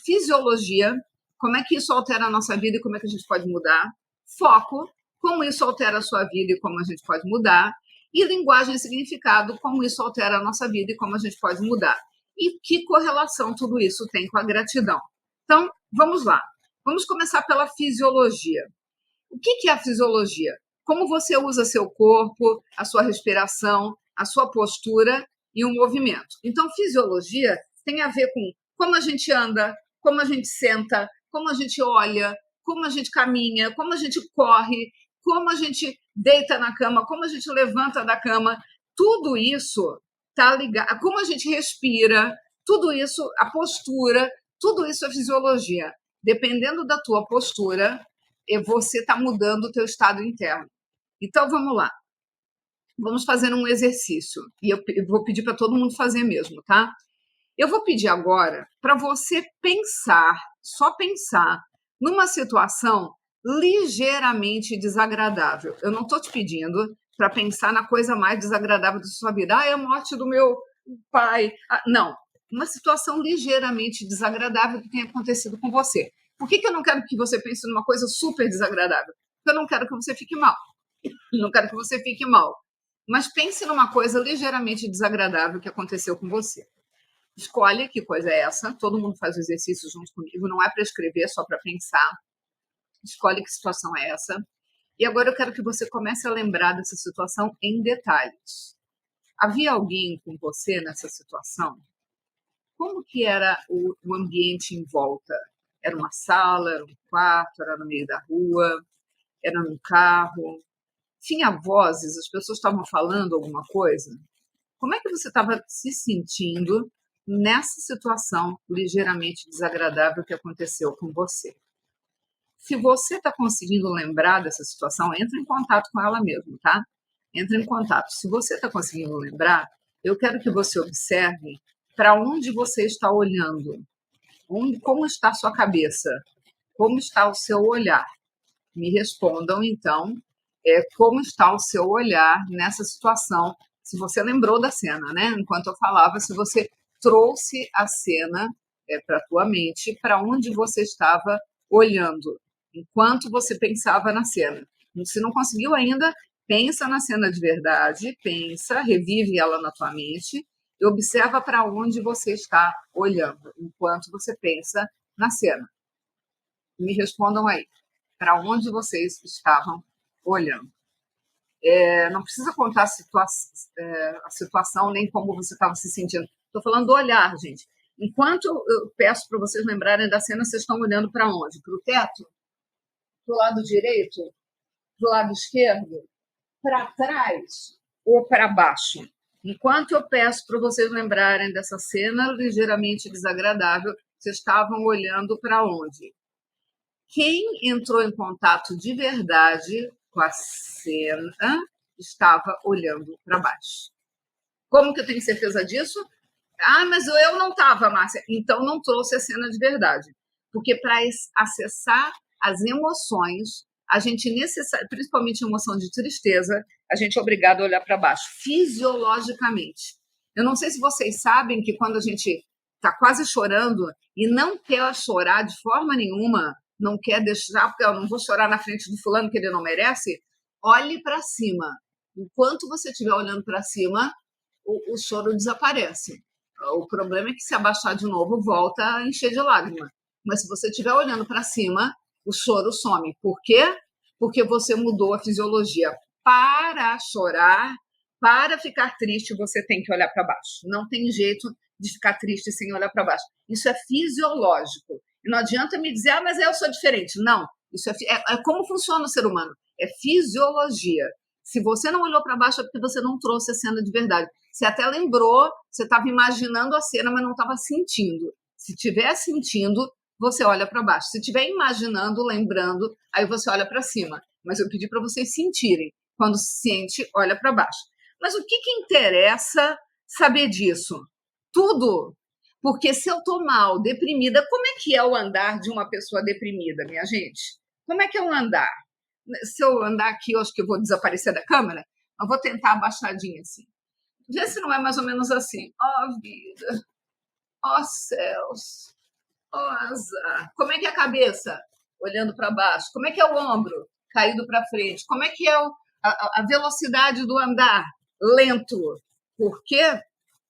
Fisiologia, como é que isso altera a nossa vida e como é que a gente pode mudar. Foco, como isso altera a sua vida e como a gente pode mudar. E linguagem e significado, como isso altera a nossa vida e como a gente pode mudar. E que correlação tudo isso tem com a gratidão. Então, vamos lá. Vamos começar pela fisiologia. O que é a fisiologia? Como você usa seu corpo, a sua respiração, a sua postura e o movimento. Então, fisiologia tem a ver com como a gente anda, como a gente senta, como a gente olha, como a gente caminha, como a gente corre, como a gente deita na cama, como a gente levanta da cama. Tudo isso está ligado. Como a gente respira, tudo isso, a postura, tudo isso é fisiologia. Dependendo da tua postura, você está mudando o teu estado interno. Então, vamos lá. Vamos fazer um exercício. E eu vou pedir para todo mundo fazer mesmo, tá? Eu vou pedir agora para você pensar, só pensar, numa situação ligeiramente desagradável. Eu não estou te pedindo para pensar na coisa mais desagradável da sua vida. Ah, é a morte do meu pai. Ah, não. Uma situação ligeiramente desagradável que tenha acontecido com você. Por que eu não quero que você pense numa coisa super desagradável? Porque eu não quero que você fique mal. Eu não quero que você fique mal. Mas pense numa coisa ligeiramente desagradável que aconteceu com você. Escolhe que coisa é essa. Todo mundo faz o exercício junto comigo. Não é para escrever, é só para pensar. Escolhe que situação é essa. E agora eu quero que você comece a lembrar dessa situação em detalhes. Havia alguém com você nessa situação? Como que era o ambiente em volta? Era uma sala, era um quarto, era no meio da rua, era num carro? Tinha vozes, as pessoas estavam falando alguma coisa? Como é que você estava se sentindo nessa situação ligeiramente desagradável que aconteceu com você? Se você está conseguindo lembrar dessa situação, entre em contato com ela mesmo, tá? Entre em contato. Se você está conseguindo lembrar, eu quero que você observe para onde você está olhando, como está a sua cabeça, como está o seu olhar. Me respondam, então, como está o seu olhar nessa situação. Se você lembrou da cena, né? Enquanto eu falava, se você trouxe a cena para a tua mente, para onde você estava olhando, enquanto você pensava na cena. Se não conseguiu ainda, pensa na cena de verdade, pensa, revive ela na tua mente e observa para onde você está olhando, enquanto você pensa na cena. Me respondam aí, para onde vocês estavam olhando. Não precisa contar a situação nem como você estava se sentindo. Estou falando do olhar, gente. Enquanto eu peço para vocês lembrarem da cena, vocês estão olhando para onde? Para o teto? Para o lado direito? Para o lado esquerdo? Para trás ou para baixo? Enquanto eu peço para vocês lembrarem dessa cena ligeiramente desagradável, vocês estavam olhando para onde? Quem entrou em contato de verdade com a cena estava olhando para baixo. Como que eu tenho certeza disso? Ah, mas eu não estava, Márcia. Então não trouxe a cena de verdade. Porque para acessar as emoções, a gente necessita, principalmente emoção de tristeza, a gente é obrigado a olhar para baixo, fisiologicamente. Eu não sei se vocês sabem que quando a gente está quase chorando e não quer chorar de forma nenhuma, não quer deixar, porque eu não vou chorar na frente do fulano que ele não merece, olhe para cima. Enquanto você estiver olhando para cima, o choro desaparece. O problema é que se abaixar de novo, volta a encher de lágrima. Mas se você estiver olhando para cima, o choro some. Por quê? Porque você mudou a fisiologia. Para chorar, para ficar triste, você tem que olhar para baixo. Não tem jeito de ficar triste sem olhar para baixo. Isso é fisiológico. E não adianta me dizer, mas eu sou diferente. Não, isso é como funciona o ser humano. É fisiologia. Se você não olhou para baixo, é porque você não trouxe a cena de verdade. Você até lembrou, você estava imaginando a cena, mas não estava sentindo. Se estiver sentindo, você olha para baixo. Se estiver imaginando, lembrando, aí você olha para cima. Mas eu pedi para vocês sentirem. Quando se sente, olha para baixo. Mas o que interessa saber disso? Tudo. Porque se eu estou mal, deprimida, como é que é o andar de uma pessoa deprimida, minha gente? Como é que é o andar? Se eu andar aqui, eu acho que eu vou desaparecer da câmera. Eu vou tentar abaixadinha assim. Vê se não é mais ou menos assim. Ó vida, ó céus, ó azar. Como é que é a cabeça? Olhando para baixo. Como é que é o ombro? caído para frente. Como é que é a velocidade do andar? Lento. Por quê?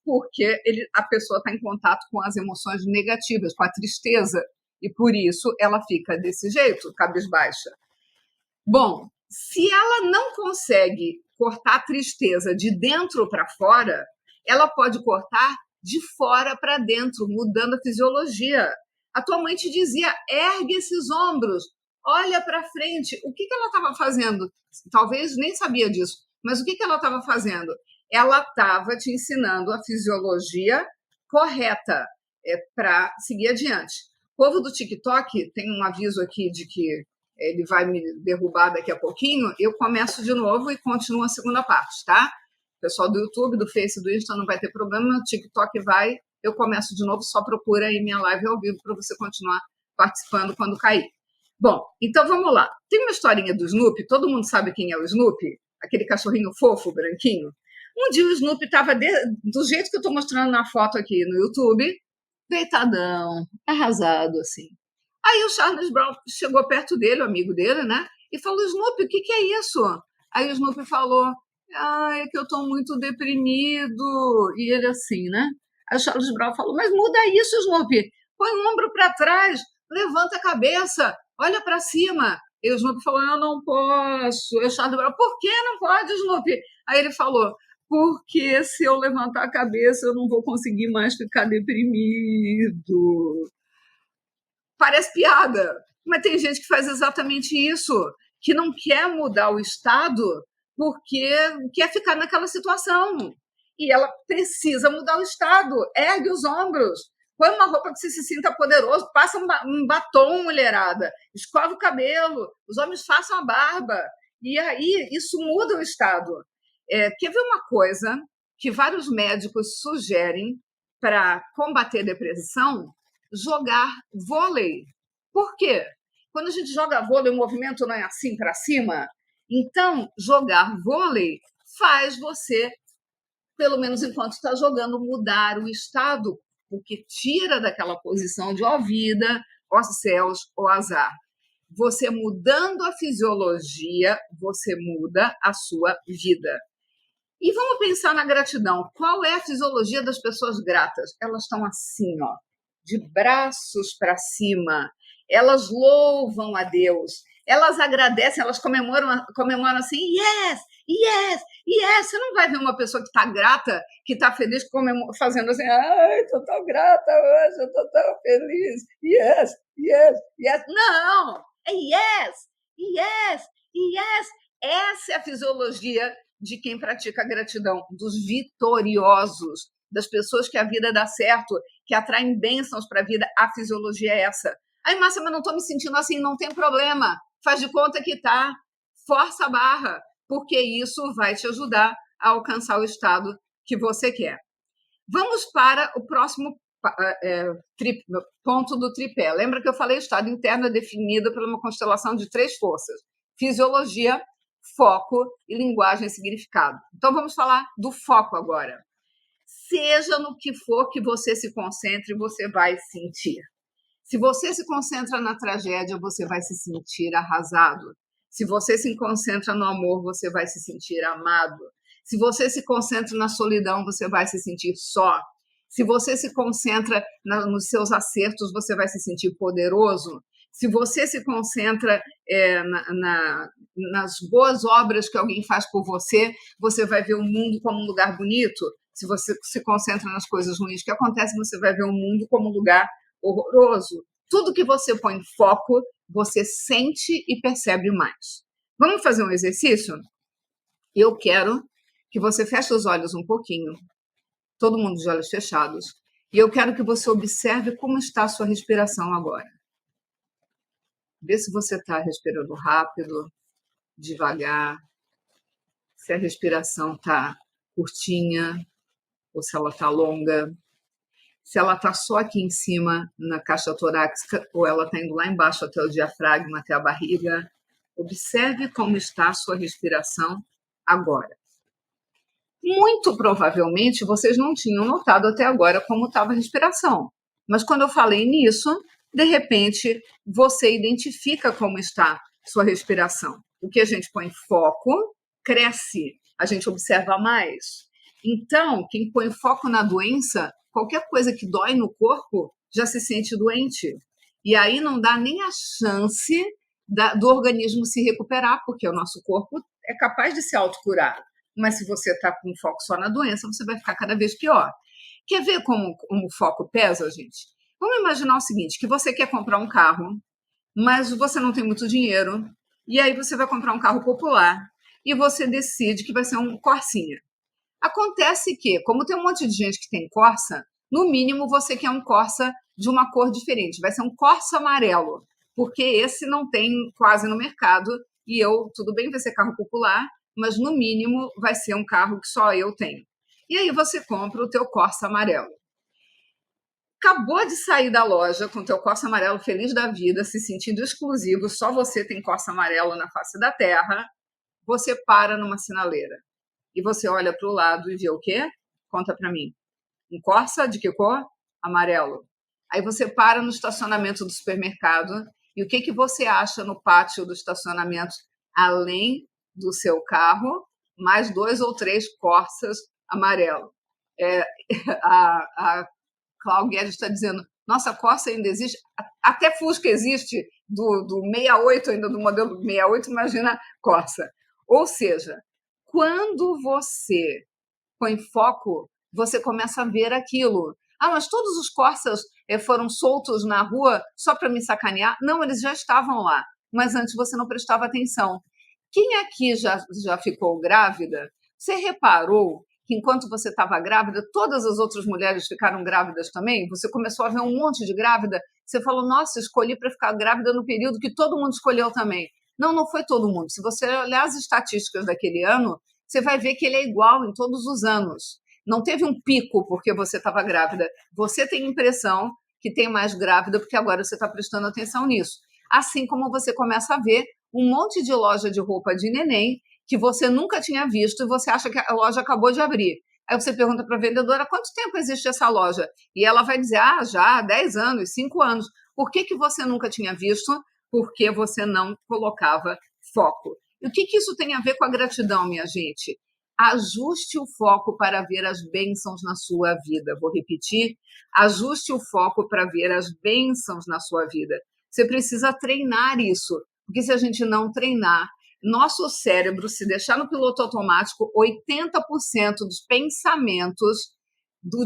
Porque a pessoa está em contato com as emoções negativas, com a tristeza, e por isso ela fica desse jeito, cabisbaixa. Bom, se ela não consegue cortar a tristeza de dentro para fora, ela pode cortar de fora para dentro, mudando a fisiologia. A tua mãe te dizia, ergue esses ombros, olha para frente. O que ela estava fazendo? Talvez nem sabia disso, mas o que ela estava fazendo? Ela estava te ensinando a fisiologia correta para seguir adiante. O povo do TikTok tem um aviso aqui de que ele vai me derrubar daqui a pouquinho, eu começo de novo e continuo a segunda parte, tá? O pessoal do YouTube, do Face, do Insta não vai ter problema, o TikTok vai, eu começo de novo, só procura aí minha live ao vivo para você continuar participando quando cair. Bom, então vamos lá. Tem uma historinha do Snoopy, todo mundo sabe quem é o Snoopy? Aquele cachorrinho fofo, branquinho. Um dia o Snoopy estava do jeito que eu estou mostrando na foto aqui no YouTube, deitadão, arrasado, assim. Aí o Charles Brown chegou perto dele, o amigo dele, né? E falou, Snoopy, o que é isso? Aí o Snoopy falou, é que eu estou muito deprimido. E ele assim, né? Aí o Charles Brown falou, mas muda isso, Snoopy. Põe o ombro para trás, levanta a cabeça, olha para cima. E o Snoopy falou, eu não posso. E o Charles Brown, por que não pode, Snoopy? Aí ele falou, porque se eu levantar a cabeça eu não vou conseguir mais ficar deprimido. Parece piada, mas tem gente que faz exatamente isso, que não quer mudar o estado porque quer ficar naquela situação. E ela precisa mudar o estado, ergue os ombros, põe uma roupa que você se sinta poderoso, passa um batom, mulherada, escova o cabelo, os homens façam a barba, e aí isso muda o estado. Quer ver uma coisa que vários médicos sugerem para combater a depressão? Jogar vôlei. Por quê? Quando a gente joga vôlei, o movimento não é assim para cima. Então, jogar vôlei faz você, pelo menos enquanto está jogando, mudar o estado, porque tira daquela posição de ó vida, ó céus, ó azar. Você mudando a fisiologia, você muda a sua vida. E vamos pensar na gratidão. Qual é a fisiologia das pessoas gratas? Elas estão assim, ó, de braços para cima, elas louvam a Deus, elas agradecem, elas comemoram assim, yes, yes, yes. Você não vai ver uma pessoa que está grata, que está feliz, fazendo assim, ai, estou tão grata hoje, eu estou tão feliz, yes, yes, yes. Não, é yes, yes, yes. Essa é a fisiologia de quem pratica a gratidão, dos vitoriosos, das pessoas que a vida dá certo, que atraem bênçãos para a vida. A fisiologia é essa. Aí, Márcia, mas não estou me sentindo assim, não tem problema. Faz de conta que tá. Força a barra, porque isso vai te ajudar a alcançar o estado que você quer. Vamos para o próximo ponto do tripé. Lembra que eu falei, o estado interno é definido por uma constelação de 3 forças. Fisiologia, foco e linguagem e significado. Então, vamos falar do foco agora. Seja no que for que você se concentre, você vai sentir. Se você se concentra na tragédia, você vai se sentir arrasado. Se você se concentra no amor, você vai se sentir amado. Se você se concentra na solidão, você vai se sentir só. Se você se concentra nos seus acertos, você vai se sentir poderoso. Se você se concentra nas boas obras que alguém faz por você, você vai ver o mundo como um lugar bonito. Se você se concentra nas coisas ruins que acontecem, você vai ver o mundo como um lugar horroroso. Tudo que você põe foco, você sente e percebe mais. Vamos fazer um exercício? Eu quero que você feche os olhos um pouquinho, todo mundo de olhos fechados, e eu quero que você observe como está a sua respiração agora. Vê se você está respirando rápido, devagar, se a respiração está curtinha ou se ela está longa, se ela está só aqui em cima na caixa torácica ou ela está indo lá embaixo até o diafragma, até a barriga. Observe como está a sua respiração agora. Muito provavelmente vocês não tinham notado até agora como estava a respiração, mas quando eu falei nisso, de repente você identifica como está sua respiração. O que a gente põe foco cresce, a gente observa mais. Então, quem põe foco na doença, qualquer coisa que dói no corpo, já se sente doente. E aí não dá nem a chance do organismo se recuperar, porque o nosso corpo é capaz de se autocurar. Mas se você está com foco só na doença, você vai ficar cada vez pior. Quer ver como o foco pesa, gente? Vamos imaginar o seguinte, que você quer comprar um carro, mas você não tem muito dinheiro, e aí você vai comprar um carro popular, e você decide que vai ser um Corsinha. Acontece que, como tem um monte de gente que tem Corsa, no mínimo você quer um Corsa de uma cor diferente, vai ser um Corsa amarelo, porque esse não tem quase no mercado, e tudo bem, vai ser carro popular, mas no mínimo vai ser um carro que só eu tenho. E aí você compra o teu Corsa amarelo. Acabou de sair da loja com o teu Corsa amarelo feliz da vida, se sentindo exclusivo, só você tem Corsa amarelo na face da terra, você para numa sinaleira. E você olha para o lado e vê o quê? Conta para mim. Um Corsa de que cor? Amarelo. Aí você para no estacionamento do supermercado e o que você acha no pátio do estacionamento, além do seu carro, mais 2 ou 3 Corsas amarelo. A Cláudia Guedes está dizendo, nossa, Corsa ainda existe, até Fusca existe, do 68, ainda do modelo 68, imagina Corsa. Ou seja, quando você põe foco, você começa a ver aquilo. Ah, mas todos os Corsas foram soltos na rua só para me sacanear? Não, eles já estavam lá, mas antes você não prestava atenção. Quem aqui já ficou grávida? Você reparou que enquanto você estava grávida, todas as outras mulheres ficaram grávidas também? Você começou a ver um monte de grávida? Você falou, nossa, escolhi para ficar grávida no período que todo mundo escolheu também. Não, não foi todo mundo. Se você olhar as estatísticas daquele ano, você vai ver que ele é igual em todos os anos. Não teve um pico porque você estava grávida. Você tem a impressão que tem mais grávida porque agora você está prestando atenção nisso. Assim como você começa a ver um monte de loja de roupa de neném que você nunca tinha visto e você acha que a loja acabou de abrir. Aí você pergunta para a vendedora, quanto tempo existe essa loja? E ela vai dizer, já, 10 anos, 5 anos. Por que você nunca tinha visto? Porque você não colocava foco. E o que isso tem a ver com a gratidão, minha gente? Ajuste o foco para ver as bênçãos na sua vida. Vou repetir, ajuste o foco para ver as bênçãos na sua vida. Você precisa treinar isso, porque se a gente não treinar, nosso cérebro, se deixar no piloto automático, 80% dos pensamentos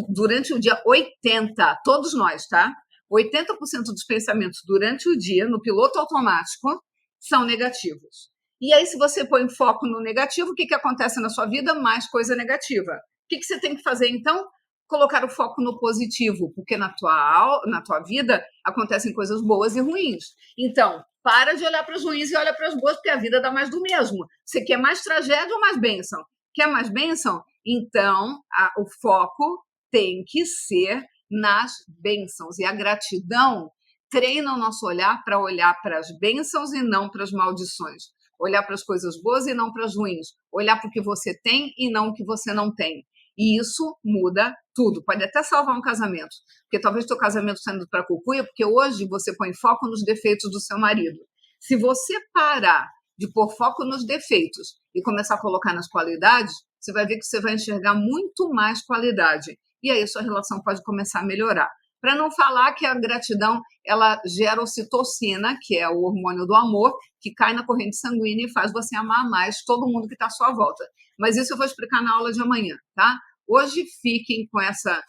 durante o dia, 80%, todos nós, tá? 80% dos pensamentos durante o dia, no piloto automático, são negativos. E aí, se você põe foco no negativo, o que acontece na sua vida? Mais coisa negativa. O que você tem que fazer, então? Colocar o foco no positivo, porque na tua vida acontecem coisas boas e ruins. Então, para de olhar para as ruins e olha para as boas, porque a vida dá mais do mesmo. Você quer mais tragédia ou mais bênção? Quer mais bênção? Então, o foco tem que ser nas bênçãos. E a gratidão treina o nosso olhar para as bênçãos e não para as maldições. Olhar para as coisas boas e não para as ruins. Olhar para o que você tem e não o que você não tem. E isso muda tudo. Pode até salvar um casamento. Porque talvez teu casamento está indo para a cucuia, porque hoje você põe foco nos defeitos do seu marido. Se você parar de pôr foco nos defeitos e começar a colocar nas qualidades, você vai ver que você vai enxergar muito mais qualidade. E aí sua relação pode começar a melhorar. Para não falar que a gratidão ela gera ocitocina, que é o hormônio do amor, que cai na corrente sanguínea e faz você amar mais todo mundo que está à sua volta. Mas isso eu vou explicar na aula de amanhã, tá? Hoje fiquem com essa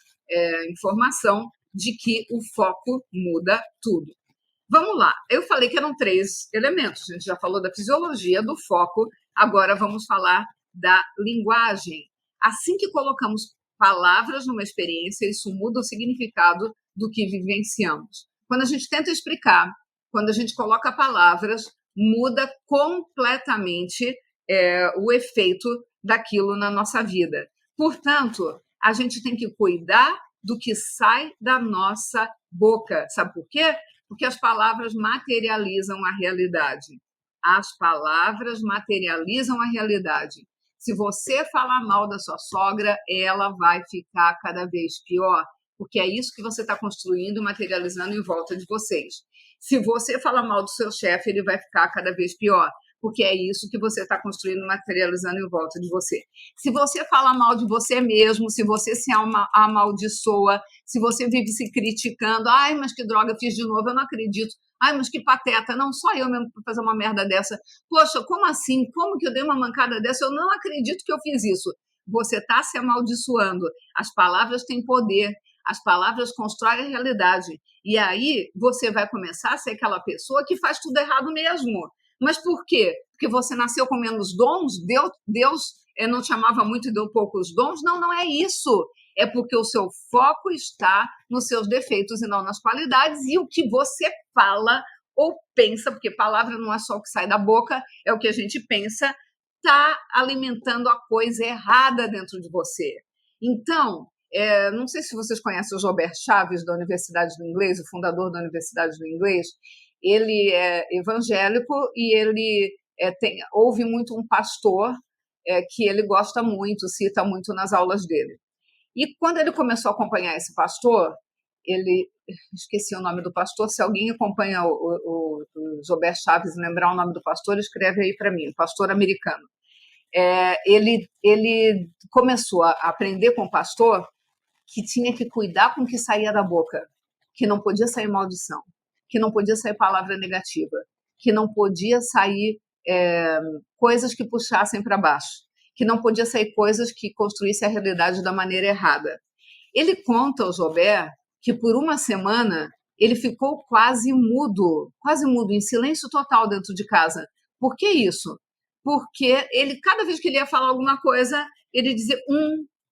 informação de que o foco muda tudo. Vamos lá, eu falei que eram 3 elementos, a gente já falou da fisiologia, do foco, agora vamos falar da linguagem. Assim que colocamos palavras numa experiência, isso muda o significado do que vivenciamos. Quando a gente tenta explicar, quando a gente coloca palavras, muda completamente o efeito daquilo na nossa vida. Portanto, a gente tem que cuidar do que sai da nossa boca. Sabe por quê? Porque as palavras materializam a realidade. As palavras materializam a realidade. Se você falar mal da sua sogra, ela vai ficar cada vez pior, porque é isso que você está construindo e materializando em volta de vocês. Se você falar mal do seu chefe, ele vai ficar cada vez pior, porque é isso que você está construindo, materializando em volta de você. Se você fala mal de você mesmo, se você se amaldiçoa, se você vive se criticando, ai, mas que droga fiz de novo, eu não acredito, ai, mas que pateta, não, só eu mesmo para fazer uma merda dessa, poxa, como assim, como que eu dei uma mancada dessa, eu não acredito que eu fiz isso. Você está se amaldiçoando, as palavras têm poder, as palavras constroem a realidade, e aí você vai começar a ser aquela pessoa que faz tudo errado mesmo. Mas por quê? Porque você nasceu com menos dons? Deus não te amava muito e deu poucos dons? Não, não é isso. É porque o seu foco está nos seus defeitos e não nas qualidades, e o que você fala ou pensa, porque palavra não é só o que sai da boca, é o que a gente pensa, está alimentando a coisa errada dentro de você. Então, não sei se vocês conhecem o Joubert Chaves, da Universidade do Inglês, o fundador da Universidade do Inglês. Ele é evangélico e ele ouve muito um pastor que ele gosta muito, cita muito nas aulas dele. E quando ele começou a acompanhar esse pastor, esqueci o nome do pastor, se alguém acompanha o Joubert Chaves e lembrar o nome do pastor, escreve aí para mim, pastor americano. Ele começou a aprender com o pastor que tinha que cuidar com o que saía da boca, que não podia sair maldição, que não podia sair palavra negativa, que não podia sair coisas que puxassem para baixo, que não podia sair coisas que construíssem a realidade da maneira errada. Ele conta ao Joubert que por uma semana ele ficou quase mudo, em silêncio total dentro de casa. Por que isso? Porque ele, cada vez que ele ia falar alguma coisa, ele dizia,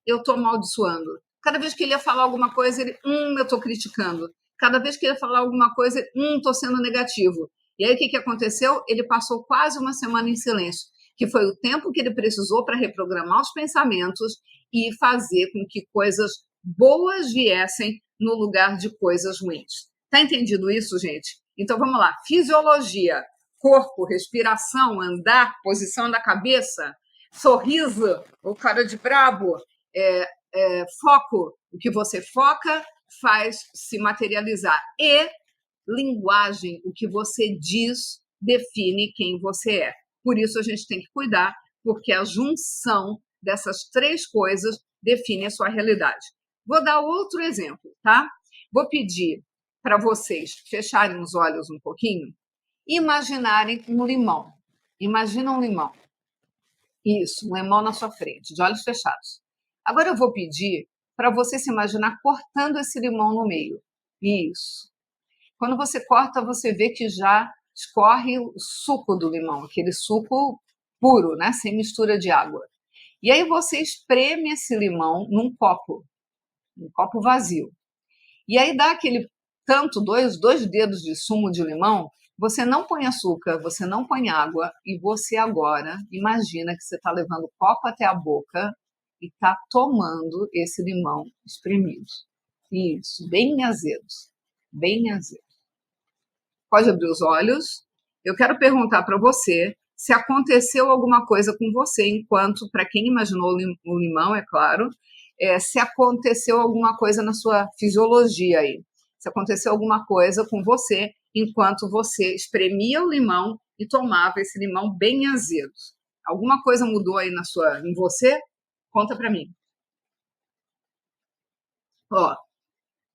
eu estou amaldiçoando. Cada vez que ele ia falar alguma coisa, ele, eu estou criticando. Cada vez que ele ia falar alguma coisa, estou sendo negativo. E aí o que aconteceu? Ele passou quase uma semana em silêncio, que foi o tempo que ele precisou para reprogramar os pensamentos e fazer com que coisas boas viessem no lugar de coisas ruins. Tá entendido isso, gente? Então vamos lá. Fisiologia, corpo, respiração, andar, posição da cabeça, sorriso, o cara de brabo, foco, o que você foca faz se materializar. E linguagem, o que você diz define quem você é. Por isso a gente tem que cuidar, porque a junção dessas três coisas define a sua realidade. Vou dar outro exemplo, tá? Vou pedir para vocês fecharem os olhos um pouquinho e imaginarem um limão. Imagina um limão. Isso, um limão na sua frente, de olhos fechados. Agora eu vou pedir para você se imaginar cortando esse limão no meio. Isso. Quando você corta, você vê que já escorre o suco do limão, aquele suco puro, né? Sem mistura de água. E aí você espreme esse limão num copo vazio. E aí dá aquele dois dedos de sumo de limão, você não põe açúcar, você não põe água, e você agora imagina que você está levando o copo até a boca e está tomando esse limão espremido. Isso, bem azedo, bem azedo. Pode abrir os olhos. Eu quero perguntar para você se aconteceu alguma coisa com você enquanto, para quem imaginou o limão, é claro, se aconteceu alguma coisa na sua fisiologia aí, se aconteceu alguma coisa com você enquanto você espremia o limão e tomava esse limão bem azedo. Alguma coisa mudou aí em você? Conta para mim. Ó,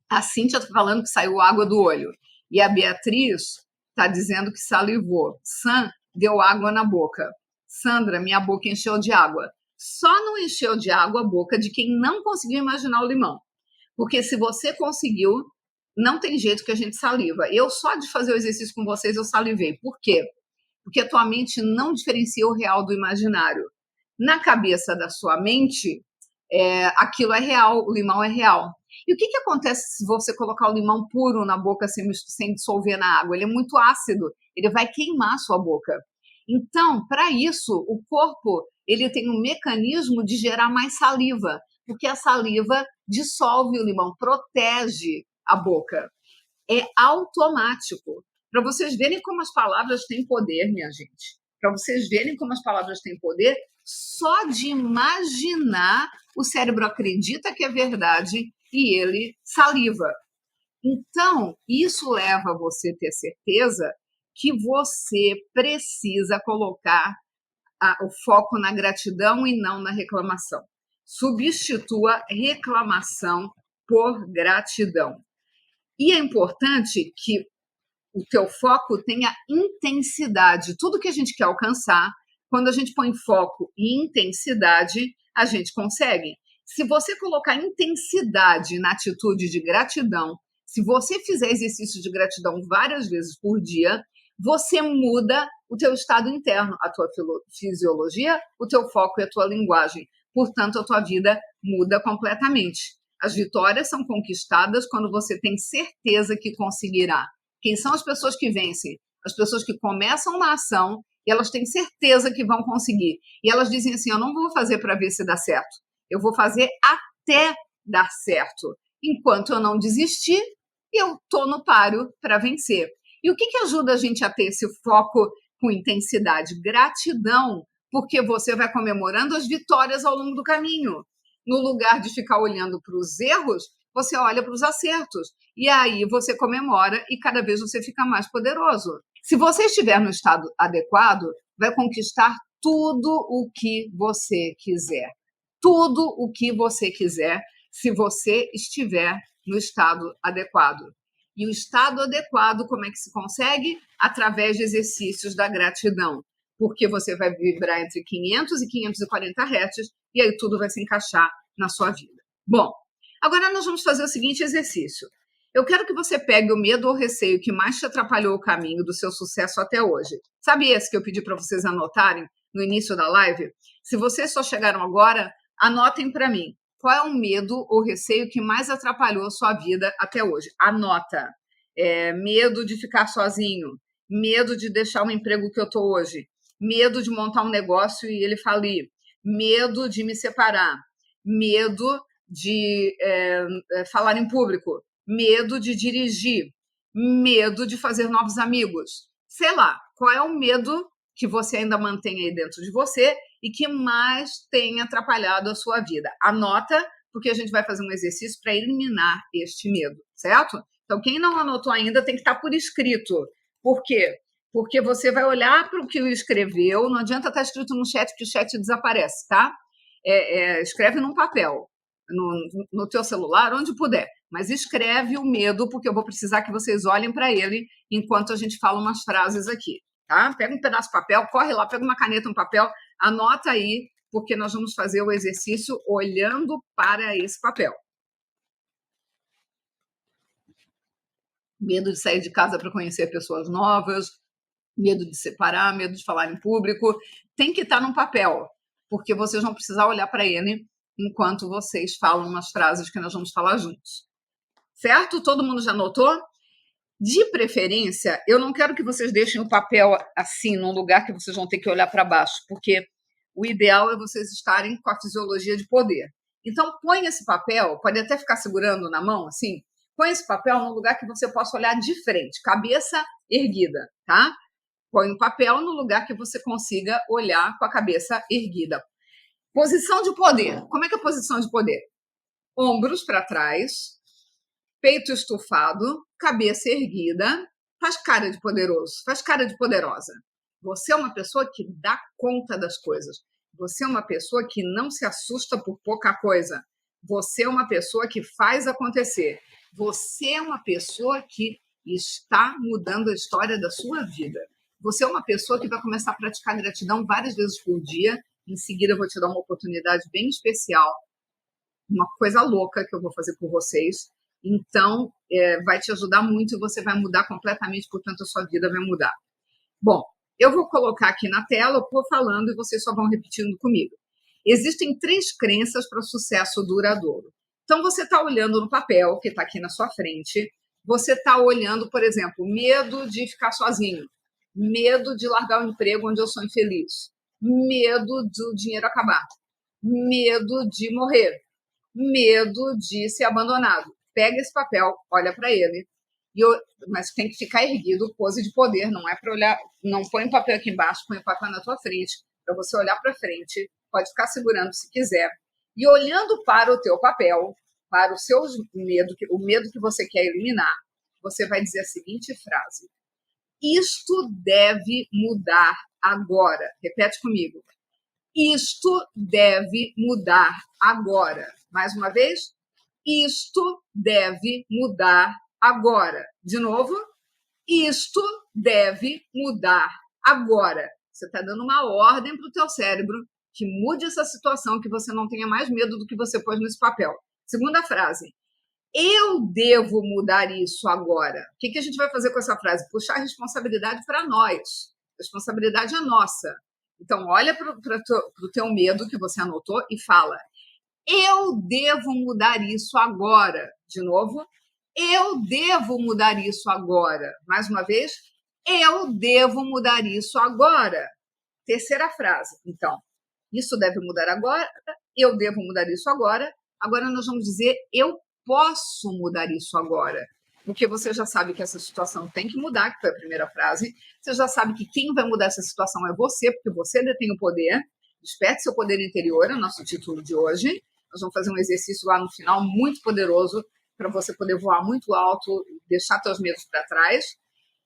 a Cíntia está falando que saiu água do olho. E a Beatriz está dizendo que salivou. Sam deu água na boca. Sandra, minha boca encheu de água. Só não encheu de água a boca de quem não conseguiu imaginar o limão. Porque se você conseguiu, não tem jeito que a gente saliva. Eu, só de fazer o exercício com vocês, eu salivei. Por quê? Porque a tua mente não diferencia o real do imaginário. Na cabeça da sua mente, aquilo é real, o limão é real. E o que acontece se você colocar o limão puro na boca sem dissolver na água? Ele é muito ácido, ele vai queimar a sua boca. Então, para isso, o corpo ele tem um mecanismo de gerar mais saliva, porque a saliva dissolve o limão, protege a boca. É automático. Para vocês verem como as palavras têm poder, minha gente. Para vocês verem como as palavras têm poder, só de imaginar, o cérebro acredita que é verdade e ele saliva. Então, isso leva você a ter certeza que você precisa colocar o foco na gratidão e não na reclamação. Substitua reclamação por gratidão. E é importante que o teu foco tenha intensidade. Tudo que a gente quer alcançar, quando a gente põe foco e intensidade, a gente consegue. Se você colocar intensidade na atitude de gratidão, se você fizer exercício de gratidão várias vezes por dia, você muda o teu estado interno, a tua fisiologia, o teu foco e a tua linguagem. Portanto, a tua vida muda completamente. As vitórias são conquistadas quando você tem certeza que conseguirá. Quem são as pessoas que vencem? As pessoas que começam uma ação e elas têm certeza que vão conseguir. E elas dizem assim, eu não vou fazer para ver se dá certo. Eu vou fazer até dar certo. Enquanto eu não desistir, eu estou no páreo para vencer. E o que ajuda a gente a ter esse foco com intensidade? Gratidão, porque você vai comemorando as vitórias ao longo do caminho. No lugar de ficar olhando para os erros, você olha para os acertos. E aí você comemora e cada vez você fica mais poderoso. Se você estiver no estado adequado, vai conquistar tudo o que você quiser. Tudo o que você quiser, se você estiver no estado adequado. E o estado adequado, como é que se consegue? Através de exercícios da gratidão. Porque você vai vibrar entre 500 e 540 Hz e aí tudo vai se encaixar na sua vida. Bom, agora nós vamos fazer o seguinte exercício. Eu quero que você pegue o medo ou receio que mais te atrapalhou o caminho do seu sucesso até hoje. Sabe esse que eu pedi para vocês anotarem no início da live? Se vocês só chegaram agora, anotem para mim. Qual é o medo ou receio que mais atrapalhou a sua vida até hoje? Anota. Medo de ficar sozinho, medo de deixar o emprego que eu estou hoje, medo de montar um negócio e ele falir, medo de me separar, medo de falar em público, medo de dirigir, medo de fazer novos amigos. Sei lá, qual é o medo que você ainda mantém aí dentro de você e que mais tem atrapalhado a sua vida? Anota, porque a gente vai fazer um exercício para eliminar este medo, certo? Então, quem não anotou ainda tem que estar por escrito. Por quê? Porque você vai olhar para o que escreveu, não adianta estar escrito no chat, porque o chat desaparece, tá? Escreve num papel, no teu celular, onde puder. Mas escreve o medo, porque eu vou precisar que vocês olhem para ele enquanto a gente fala umas frases aqui, tá? Pega um pedaço de papel, corre lá, pega uma caneta, um papel, anota aí, porque nós vamos fazer o exercício olhando para esse papel. Medo de sair de casa para conhecer pessoas novas, medo de separar, medo de falar em público. Tem que estar num papel, porque vocês vão precisar olhar para ele enquanto vocês falam umas frases que nós vamos falar juntos. Certo? Todo mundo já anotou? De preferência, eu não quero que vocês deixem o papel assim, num lugar que vocês vão ter que olhar para baixo, porque o ideal é vocês estarem com a fisiologia de poder. Então, põe esse papel, pode até ficar segurando na mão, assim, põe esse papel num lugar que você possa olhar de frente, cabeça erguida, tá? Põe o papel no lugar que você consiga olhar com a cabeça erguida. Posição de poder. Como é que é a posição de poder? Ombros para trás, peito estufado, cabeça erguida, faz cara de poderoso, faz cara de poderosa. Você é uma pessoa que dá conta das coisas. Você é uma pessoa que não se assusta por pouca coisa. Você é uma pessoa que faz acontecer. Você é uma pessoa que está mudando a história da sua vida. Você é uma pessoa que vai começar a praticar gratidão várias vezes por dia. Em seguida, eu vou te dar uma oportunidade bem especial, uma coisa louca que eu vou fazer por vocês. Então, vai te ajudar muito e você vai mudar completamente, portanto, a sua vida vai mudar. Bom, eu vou colocar aqui na tela, eu vou falando e vocês só vão repetindo comigo. Existem 3 crenças para o sucesso duradouro. Então, você está olhando no papel que está aqui na sua frente, você está olhando, por exemplo, medo de ficar sozinho, medo de largar o emprego onde eu sou infeliz, medo do dinheiro acabar, medo de morrer, medo de ser abandonado. Pega esse papel, olha para ele, mas tem que ficar erguido, pose de poder, não é para olhar, não põe o papel aqui embaixo, põe o papel na tua frente, para você olhar para frente, pode ficar segurando se quiser, e olhando para o teu papel, para o seu medo, o medo que você quer eliminar, você vai dizer a seguinte frase: Isto deve mudar agora. Repete comigo. Isto deve mudar agora. Mais uma vez. Isto deve mudar agora. De novo. Isto deve mudar agora. Você está dando uma ordem para o teu cérebro que mude essa situação, que você não tenha mais medo do que você pôs nesse papel. Segunda frase. Eu devo mudar isso agora. O que a gente vai fazer com essa frase? Puxar a responsabilidade para nós. A responsabilidade é nossa. Então, olha para o teu medo que você anotou e fala: eu devo mudar isso agora. De novo, eu devo mudar isso agora. Mais uma vez, eu devo mudar isso agora. Terceira frase. Então, isso deve mudar agora, eu devo mudar isso agora. Agora nós vamos dizer, eu posso mudar isso agora. Porque você já sabe que essa situação tem que mudar, que foi a primeira frase. Você já sabe que quem vai mudar essa situação é você, porque você detém o poder. Desperte seu poder interior, é o nosso título de hoje. Nós vamos fazer um exercício lá no final muito poderoso para você poder voar muito alto, deixar seus medos para trás.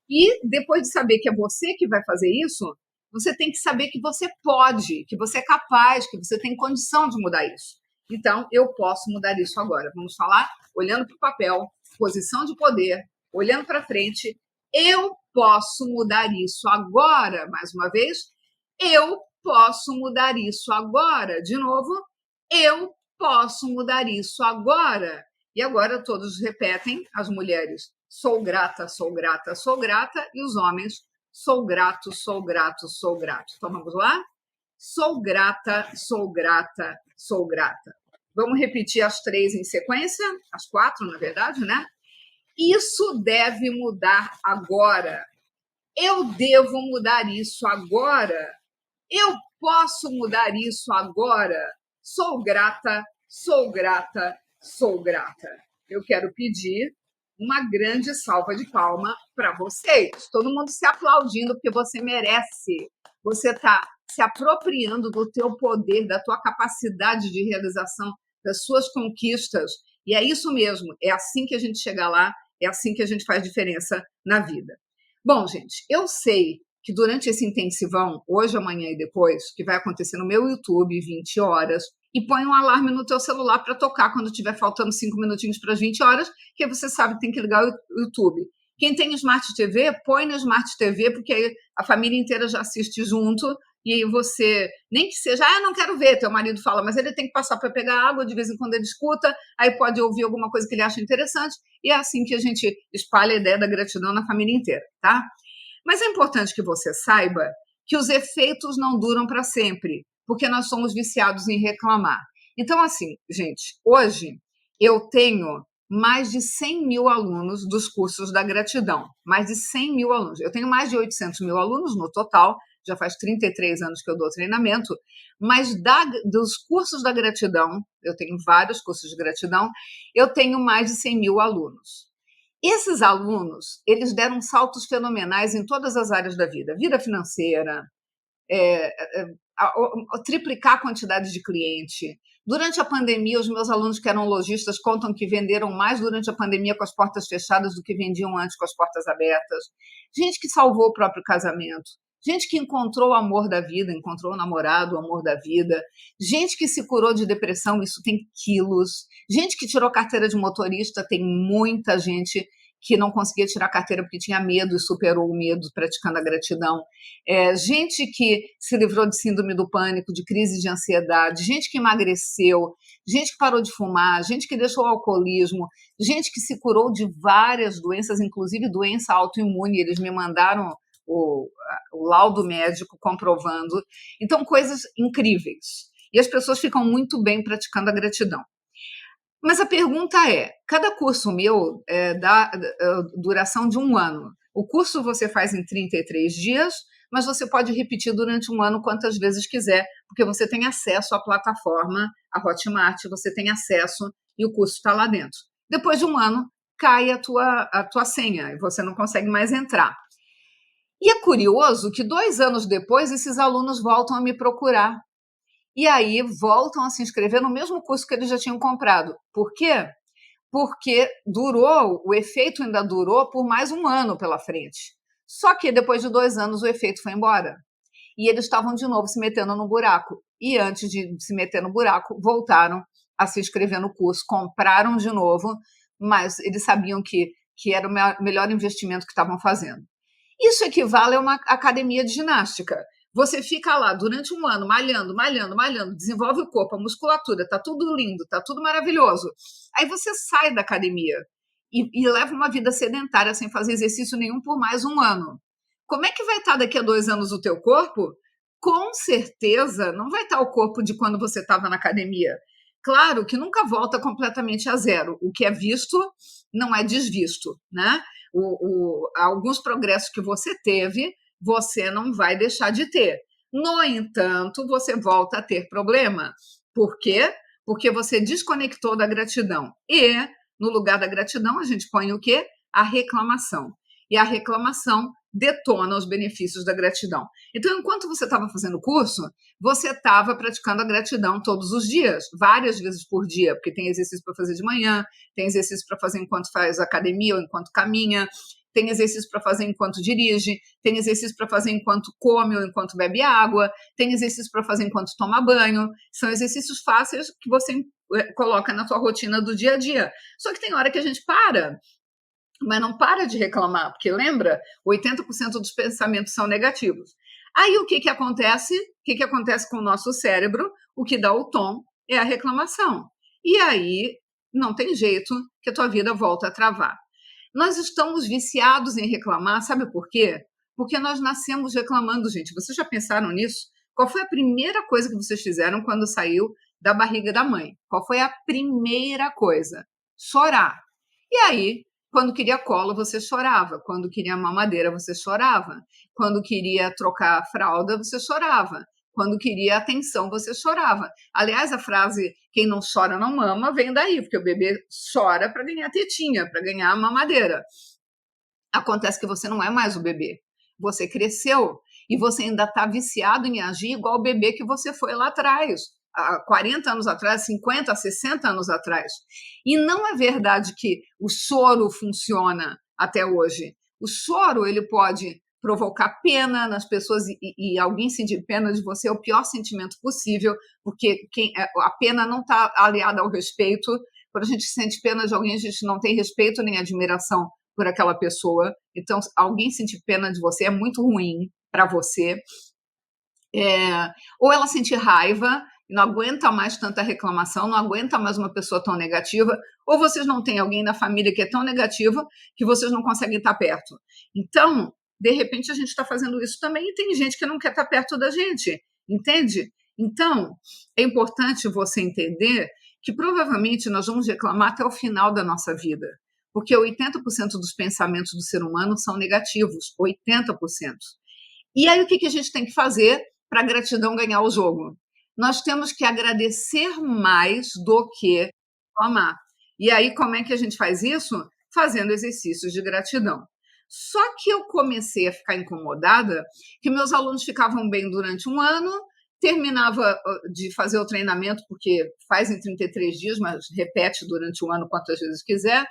E depois de saber que é você que vai fazer isso, você tem que saber que você pode, que você é capaz, que você tem condição de mudar isso. Então, eu posso mudar isso agora. Vamos falar olhando para o papel, posição de poder, olhando para frente. Eu posso mudar isso agora. Mais uma vez, eu posso mudar isso agora. De novo, eu posso mudar isso agora. E agora todos repetem, as mulheres, sou grata, sou grata, sou grata, e os homens, sou grato, sou grato, sou grato. Então vamos lá? Sou grata, sou grata, sou grata. Vamos repetir as três em sequência? As quatro, na verdade, né? Isso deve mudar agora. Eu devo mudar isso agora. Eu posso mudar isso agora. Sou grata, sou grata, sou grata. Eu quero pedir uma grande salva de palma para vocês. Todo mundo se aplaudindo porque você merece. Você está se apropriando do teu poder, da tua capacidade de realização, das suas conquistas. E é isso mesmo. É assim que a gente chega lá. É assim que a gente faz diferença na vida. Bom, gente, eu sei que durante esse intensivão, hoje, amanhã e depois, que vai acontecer no meu YouTube, 20 horas, e põe um alarme no teu celular para tocar quando estiver faltando 5 minutinhos para as 20 horas, que aí você sabe que tem que ligar o YouTube. Quem tem Smart TV, põe na Smart TV, porque aí a família inteira já assiste junto, e aí você, nem que seja, não quero ver, teu marido fala, mas ele tem que passar para pegar água, de vez em quando ele escuta, aí pode ouvir alguma coisa que ele acha interessante, e é assim que a gente espalha a ideia da gratidão na família inteira, tá? Mas é importante que você saiba que os efeitos não duram para sempre, porque nós somos viciados em reclamar. Então, assim, gente, hoje eu tenho mais de 100 mil alunos dos cursos da gratidão, mais de 100 mil alunos. Eu tenho mais de 800 mil alunos no total, já faz 33 anos que eu dou treinamento, mas dos cursos da gratidão, eu tenho vários cursos de gratidão, eu tenho mais de 100 mil alunos. Esses alunos, eles deram saltos fenomenais em todas as áreas da vida. Vida financeira, triplicar a quantidade de cliente. Durante a pandemia, os meus alunos que eram lojistas contam que venderam mais durante a pandemia com as portas fechadas do que vendiam antes com as portas abertas. Gente que salvou o próprio casamento. Gente que encontrou o amor da vida, encontrou o namorado, o amor da vida. Gente que se curou de depressão, isso tem quilos. Gente que tirou carteira de motorista, tem muita gente que não conseguia tirar carteira porque tinha medo e superou o medo praticando a gratidão. Gente que se livrou de síndrome do pânico, de crise de ansiedade, gente que emagreceu, gente que parou de fumar, gente que deixou o alcoolismo, gente que se curou de várias doenças, inclusive doença autoimune. Eles me mandaram o laudo médico comprovando. Então, coisas incríveis. E as pessoas ficam muito bem praticando a gratidão. Mas a pergunta é, cada curso meu dá duração de 1 ano. O curso você faz em 33 dias, mas você pode repetir durante 1 ano quantas vezes quiser, porque você tem acesso à plataforma, a Hotmart, você tem acesso e o curso está lá dentro. Depois de 1 ano, cai a tua senha e você não consegue mais entrar. E é curioso que 2 anos depois, esses alunos voltam a me procurar. E aí voltam a se inscrever no mesmo curso que eles já tinham comprado. Por quê? Porque o efeito ainda durou por mais 1 ano pela frente. Só que depois de 2 anos o efeito foi embora. E eles estavam de novo se metendo no buraco. E antes de se meter no buraco, voltaram a se inscrever no curso, compraram de novo, mas eles sabiam que era o melhor investimento que estavam fazendo. Isso equivale a uma academia de ginástica. Você fica lá durante um ano malhando, malhando, malhando, desenvolve o corpo, a musculatura, tá tudo lindo, tá tudo maravilhoso. Aí você sai da academia e leva uma vida sedentária sem fazer exercício nenhum por mais um ano. Como é que vai estar daqui a 2 anos o teu corpo? Com certeza não vai estar o corpo de quando você estava na academia. Claro que nunca volta completamente a zero. O que é visto não é desvisto, né? Alguns progressos que você teve, você não vai deixar de ter. No entanto, você volta a ter problema. Por quê? Porque você desconectou da gratidão. E, no lugar da gratidão, a gente põe o quê? A reclamação. E a reclamação detona os benefícios da gratidão. Então, enquanto você estava fazendo o curso, você estava praticando a gratidão todos os dias, várias vezes por dia, porque tem exercício para fazer de manhã, tem exercício para fazer enquanto faz academia ou enquanto caminha, tem exercício para fazer enquanto dirige, tem exercício para fazer enquanto come ou enquanto bebe água, tem exercício para fazer enquanto toma banho. São exercícios fáceis que você coloca na sua rotina do dia a dia. Só que tem hora que a gente para, mas não para de reclamar, porque lembra, 80% dos pensamentos são negativos. Aí o que acontece? O que acontece com o nosso cérebro? O que dá o tom é a reclamação. E aí não tem jeito que a tua vida volta a travar. Nós estamos viciados em reclamar, sabe por quê? Porque nós nascemos reclamando, gente. Vocês já pensaram nisso? Qual foi a primeira coisa que vocês fizeram quando saiu da barriga da mãe? Qual foi a primeira coisa? Chorar. E aí, quando queria colo, você chorava. Quando queria mamadeira, você chorava. Quando queria trocar a fralda, você chorava. Quando queria atenção, você chorava. Aliás, a frase quem não chora não mama vem daí, porque o bebê chora para ganhar tetinha, para ganhar a mamadeira. Acontece que você não é mais o bebê. Você cresceu e você ainda está viciado em agir igual o bebê que você foi lá atrás, há 40 anos atrás, 50, 60 anos atrás. E não é verdade que o choro funciona até hoje. O choro, ele pode provocar pena nas pessoas e alguém sentir pena de você é o pior sentimento possível, porque a pena não está aliada ao respeito. Quando a gente sente pena de alguém, a gente não tem respeito nem admiração por aquela pessoa. Então, alguém sentir pena de você é muito ruim para você. Ou ela sentir raiva, não aguenta mais tanta reclamação, não aguenta mais uma pessoa tão negativa, ou vocês não têm alguém na família que é tão negativa que vocês não conseguem estar perto. Então, de repente, a gente está fazendo isso também e tem gente que não quer estar perto da gente, entende? Então, é importante você entender que provavelmente nós vamos reclamar até o final da nossa vida, porque 80% dos pensamentos do ser humano são negativos, 80%. E aí o que a gente tem que fazer para a gratidão ganhar o jogo? Nós temos que agradecer mais do que reclamar. E aí como é que a gente faz isso? Fazendo exercícios de gratidão. Só que eu comecei a ficar incomodada que meus alunos ficavam bem durante um ano, terminava de fazer o treinamento, porque faz em 33 dias, mas repete durante um ano quantas vezes quiser.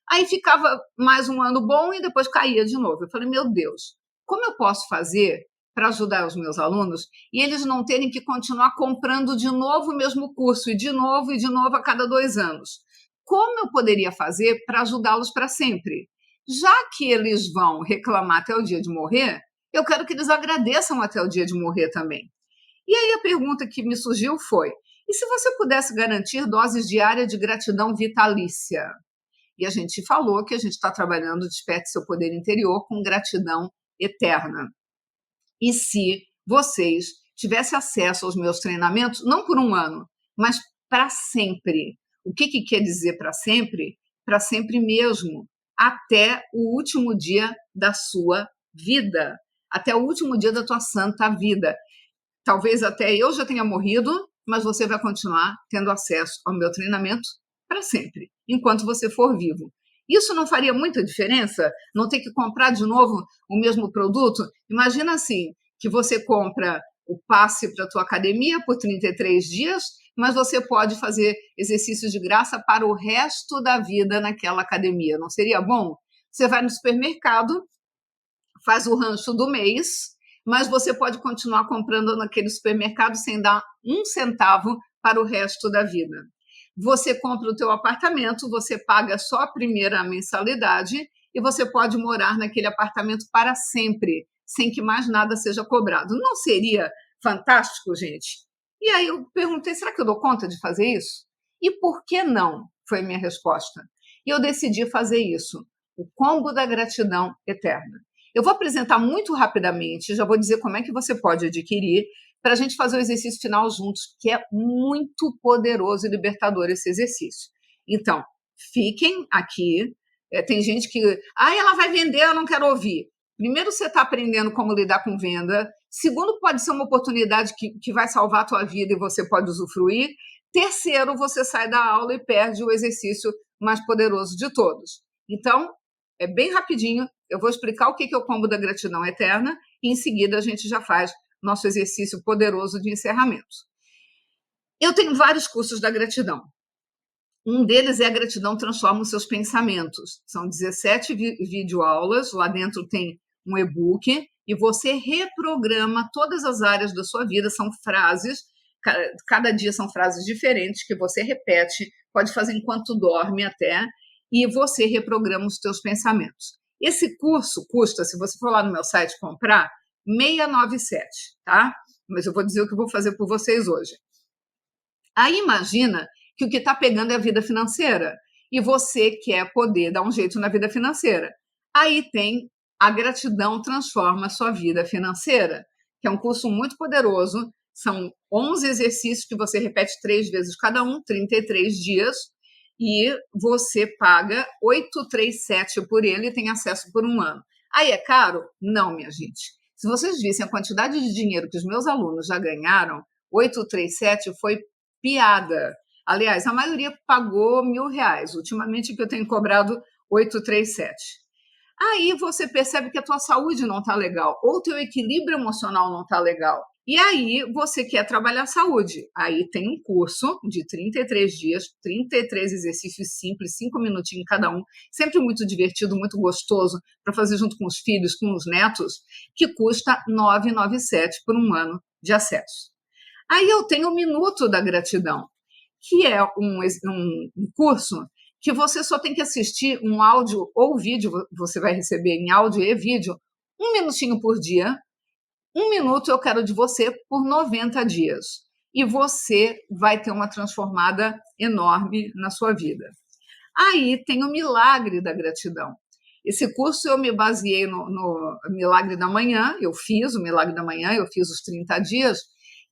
Aí ficava mais um ano bom e depois caía de novo. Eu falei, meu Deus, como eu posso fazer para ajudar os meus alunos e eles não terem que continuar comprando de novo o mesmo curso e de novo a cada 2 anos? Como eu poderia fazer para ajudá-los para sempre? Já que eles vão reclamar até o dia de morrer, eu quero que eles agradeçam até o dia de morrer também. E aí a pergunta que me surgiu foi, e se você pudesse garantir doses diárias de gratidão vitalícia? E a gente falou que a gente está trabalhando Desperte Seu Poder Interior com gratidão eterna. E se vocês tivessem acesso aos meus treinamentos, não por um ano, mas para sempre. O que quer dizer para sempre? Para sempre mesmo, até o último dia da sua vida, até o último dia da tua santa vida. Talvez até eu já tenha morrido, mas você vai continuar tendo acesso ao meu treinamento para sempre, enquanto você for vivo. Isso não faria muita diferença? Não ter que comprar de novo o mesmo produto? Imagina assim, que você compra o passe para a tua academia por 33 dias, mas você pode fazer exercícios de graça para o resto da vida naquela academia. Não seria bom? Você vai no supermercado, faz o rancho do mês, mas você pode continuar comprando naquele supermercado sem dar um centavo para o resto da vida. Você compra o teu apartamento, você paga só a primeira mensalidade e você pode morar naquele apartamento para sempre, sem que mais nada seja cobrado. Não seria fantástico, gente? E aí eu perguntei, será que eu dou conta de fazer isso? E por que não? Foi a minha resposta. E eu decidi fazer isso, o combo da gratidão eterna. Eu vou apresentar muito rapidamente, já vou dizer como é que você pode adquirir, para a gente fazer o exercício final juntos, que é muito poderoso e libertador esse exercício. Então, fiquem aqui. Tem gente que, ela vai vender, eu não quero ouvir. Primeiro, você está aprendendo como lidar com venda. Segundo, pode ser uma oportunidade que vai salvar a tua vida e você pode usufruir. Terceiro, você sai da aula e perde o exercício mais poderoso de todos. Então, é bem rapidinho, eu vou explicar o que é o combo da gratidão eterna e em seguida a gente já faz nosso exercício poderoso de encerramento. Eu tenho vários cursos da gratidão. Um deles é a Gratidão Transforma os Seus Pensamentos. São 17 videoaulas, lá dentro tem um e-book e você reprograma todas as áreas da sua vida, são frases, cada dia são frases diferentes que você repete, pode fazer enquanto dorme até, e você reprograma os seus pensamentos. Esse curso custa, se você for lá no meu site comprar, R$ 697, tá? Mas eu vou dizer o que eu vou fazer por vocês hoje. Aí imagina que o que está pegando é a vida financeira e você quer poder dar um jeito na vida financeira. Aí tem a Gratidão Transforma a Sua Vida Financeira, que é um curso muito poderoso, são 11 exercícios que você repete 3 vezes cada um, 33 dias, e você paga R$ 837 por ele e tem acesso por 1 ano. Aí é caro? Não, minha gente. Se vocês vissem a quantidade de dinheiro que os meus alunos já ganharam, 837 foi piada. Aliás, a maioria pagou R$ 1.000. Ultimamente, que eu tenho cobrado 837. Aí você percebe que a tua saúde não está legal, ou o teu equilíbrio emocional não está legal. E aí você quer trabalhar a saúde. Aí tem um curso de 33 dias, 33 exercícios simples, 5 minutinhos cada um, sempre muito divertido, muito gostoso, para fazer junto com os filhos, com os netos, que custa R$ 997 por 1 ano de acesso. Aí eu tenho o Minuto da Gratidão, que é um curso que você só tem que assistir um áudio ou vídeo, você vai receber em áudio e vídeo, 1 minutinho por dia. 1 minuto eu quero de você por 90 dias. E você vai ter uma transformada enorme na sua vida. Aí tem o Milagre da Gratidão. Esse curso eu me baseei no Milagre da Manhã, eu fiz o Milagre da Manhã, eu fiz os 30 dias,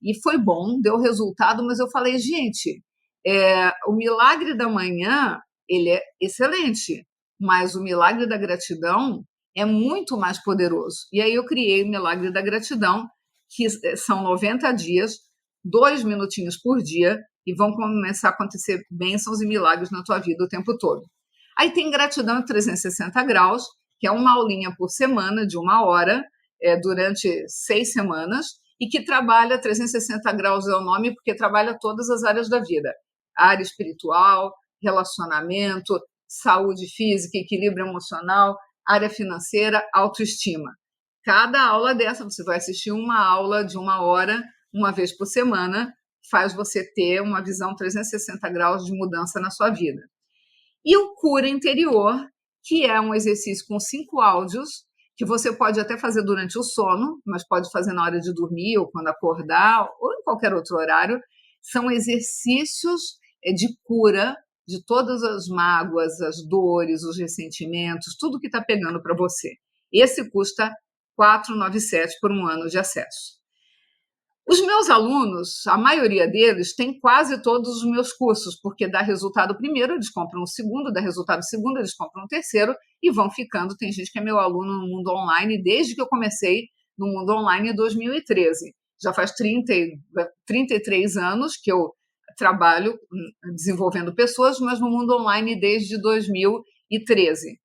e foi bom, deu resultado, mas eu falei, gente, o Milagre da Manhã, ele é excelente, mas o Milagre da Gratidão é muito mais poderoso. E aí eu criei o Milagre da Gratidão, que são 90 dias, 2 minutinhos por dia, e vão começar a acontecer bênçãos e milagres na tua vida o tempo todo. Aí tem Gratidão em 360 graus, que é uma aulinha por semana, de 1 hora, durante 6 semanas, e que trabalha 360 graus é o nome, porque trabalha todas as áreas da vida. Área espiritual, relacionamento, saúde física, equilíbrio emocional, área financeira, autoestima. Cada aula dessa, você vai assistir uma aula de 1 hora, uma vez por semana, faz você ter uma visão 360 graus de mudança na sua vida. E o Cura Interior, que é um exercício com 5 áudios, que você pode até fazer durante o sono, mas pode fazer na hora de dormir, ou quando acordar, ou em qualquer outro horário. São exercícios de cura de todas as mágoas, as dores, os ressentimentos, tudo que está pegando para você. Esse custa R$ 497 por 1 ano de acesso. Os meus alunos, a maioria deles, tem quase todos os meus cursos, porque dá resultado primeiro, eles compram o segundo, dá resultado segundo, eles compram o terceiro e vão ficando. Tem gente que é meu aluno no mundo online desde que eu comecei no mundo online em 2013. Já faz 33 anos que eu trabalho desenvolvendo pessoas, mas no mundo online desde 2013.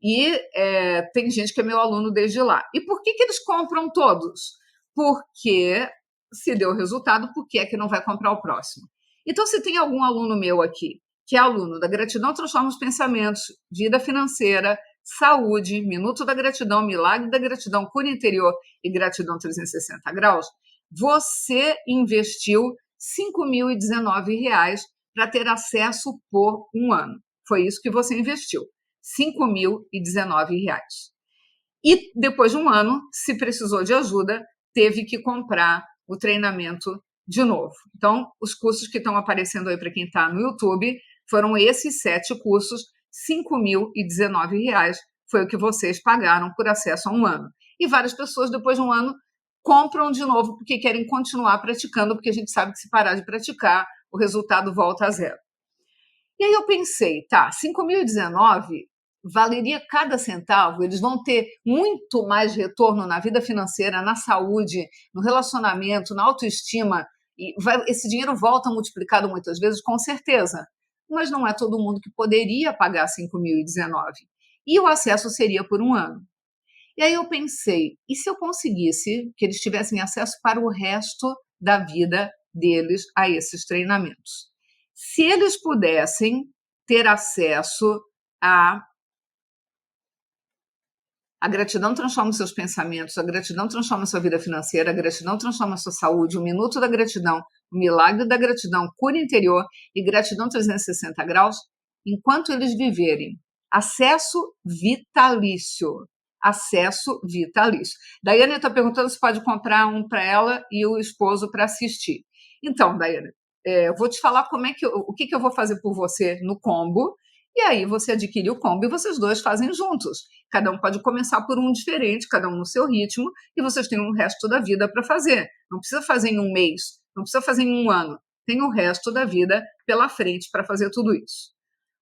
E tem gente que é meu aluno desde lá. E por que eles compram todos? Porque se deu resultado, por que é que não vai comprar o próximo? Então, se tem algum aluno meu aqui, que é aluno da Gratidão Transforma os Pensamentos, Vida Financeira, saúde, minuto da gratidão, milagre da gratidão, cura interior e gratidão 360 graus, você investiu R$ 5.019 para ter acesso por um ano. Foi isso que você investiu, R$ 5.019. E depois de um ano, se precisou de ajuda, teve que comprar o treinamento de novo. Então, os cursos que estão aparecendo aí para quem está no YouTube foram esses 7 cursos, R$ 5.019 foi o que vocês pagaram por acesso a um ano. E várias pessoas, depois de um ano, compram de novo porque querem continuar praticando, porque a gente sabe que se parar de praticar, o resultado volta a zero. E aí eu pensei, tá, 5.019 valeria cada centavo, eles vão ter muito mais retorno na vida financeira, na saúde, no relacionamento, na autoestima, e esse dinheiro volta multiplicado muitas vezes, com certeza. Mas não é todo mundo que poderia pagar 5.019. E o acesso seria por um ano. E aí eu pensei, e se eu conseguisse que eles tivessem acesso para o resto da vida deles a esses treinamentos? Se eles pudessem ter acesso a gratidão transforma os seus pensamentos, a gratidão transforma a sua vida financeira, a gratidão transforma a sua saúde, o minuto da gratidão, o milagre da gratidão, cura interior e gratidão 360 graus, enquanto eles viverem. Acesso vitalício. Acesso vitalício. Daiane está perguntando se pode comprar um para ela e o esposo para assistir. Então, Daiane, eu vou te falar o que eu vou fazer por você no combo, e aí você adquire o combo e vocês dois fazem juntos. Cada um pode começar por um diferente, cada um no seu ritmo, e vocês têm o resto da vida para fazer. Não precisa fazer em um mês, não precisa fazer em um ano. Tem o resto da vida pela frente para fazer tudo isso.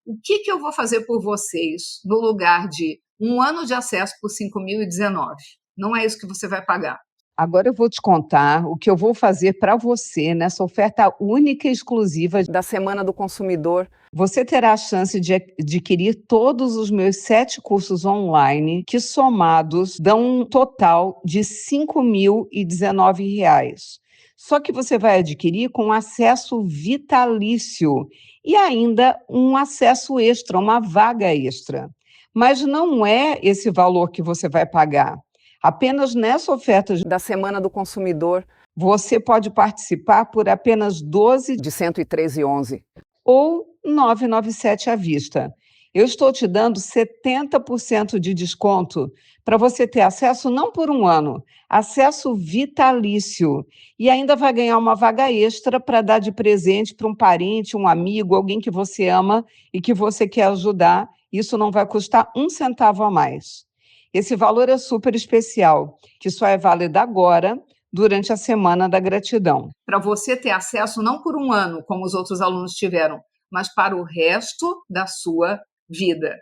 O que eu vou fazer por vocês no lugar de um ano de acesso por 5.019? Não é isso que você vai pagar. Agora eu vou te contar o que eu vou fazer para você nessa oferta única e exclusiva da Semana do Consumidor. Você terá a chance de adquirir todos os meus 7 cursos online, que somados dão um total de R$ 5.019. Só que você vai adquirir com acesso vitalício e ainda um acesso extra, uma vaga extra. Mas não é esse valor que você vai pagar. Apenas nessa oferta da Semana do Consumidor, você pode participar por apenas 12 de 113,11 ou 997 à vista. Eu estou te dando 70% de desconto para você ter acesso não por um ano, acesso vitalício. E ainda vai ganhar uma vaga extra para dar de presente para um parente, um amigo, alguém que você ama e que você quer ajudar. Isso não vai custar um centavo a mais. Esse valor é super especial, que só é válido agora, durante a Semana da Gratidão. Para você ter acesso não por um ano, como os outros alunos tiveram, mas para o resto da sua vida.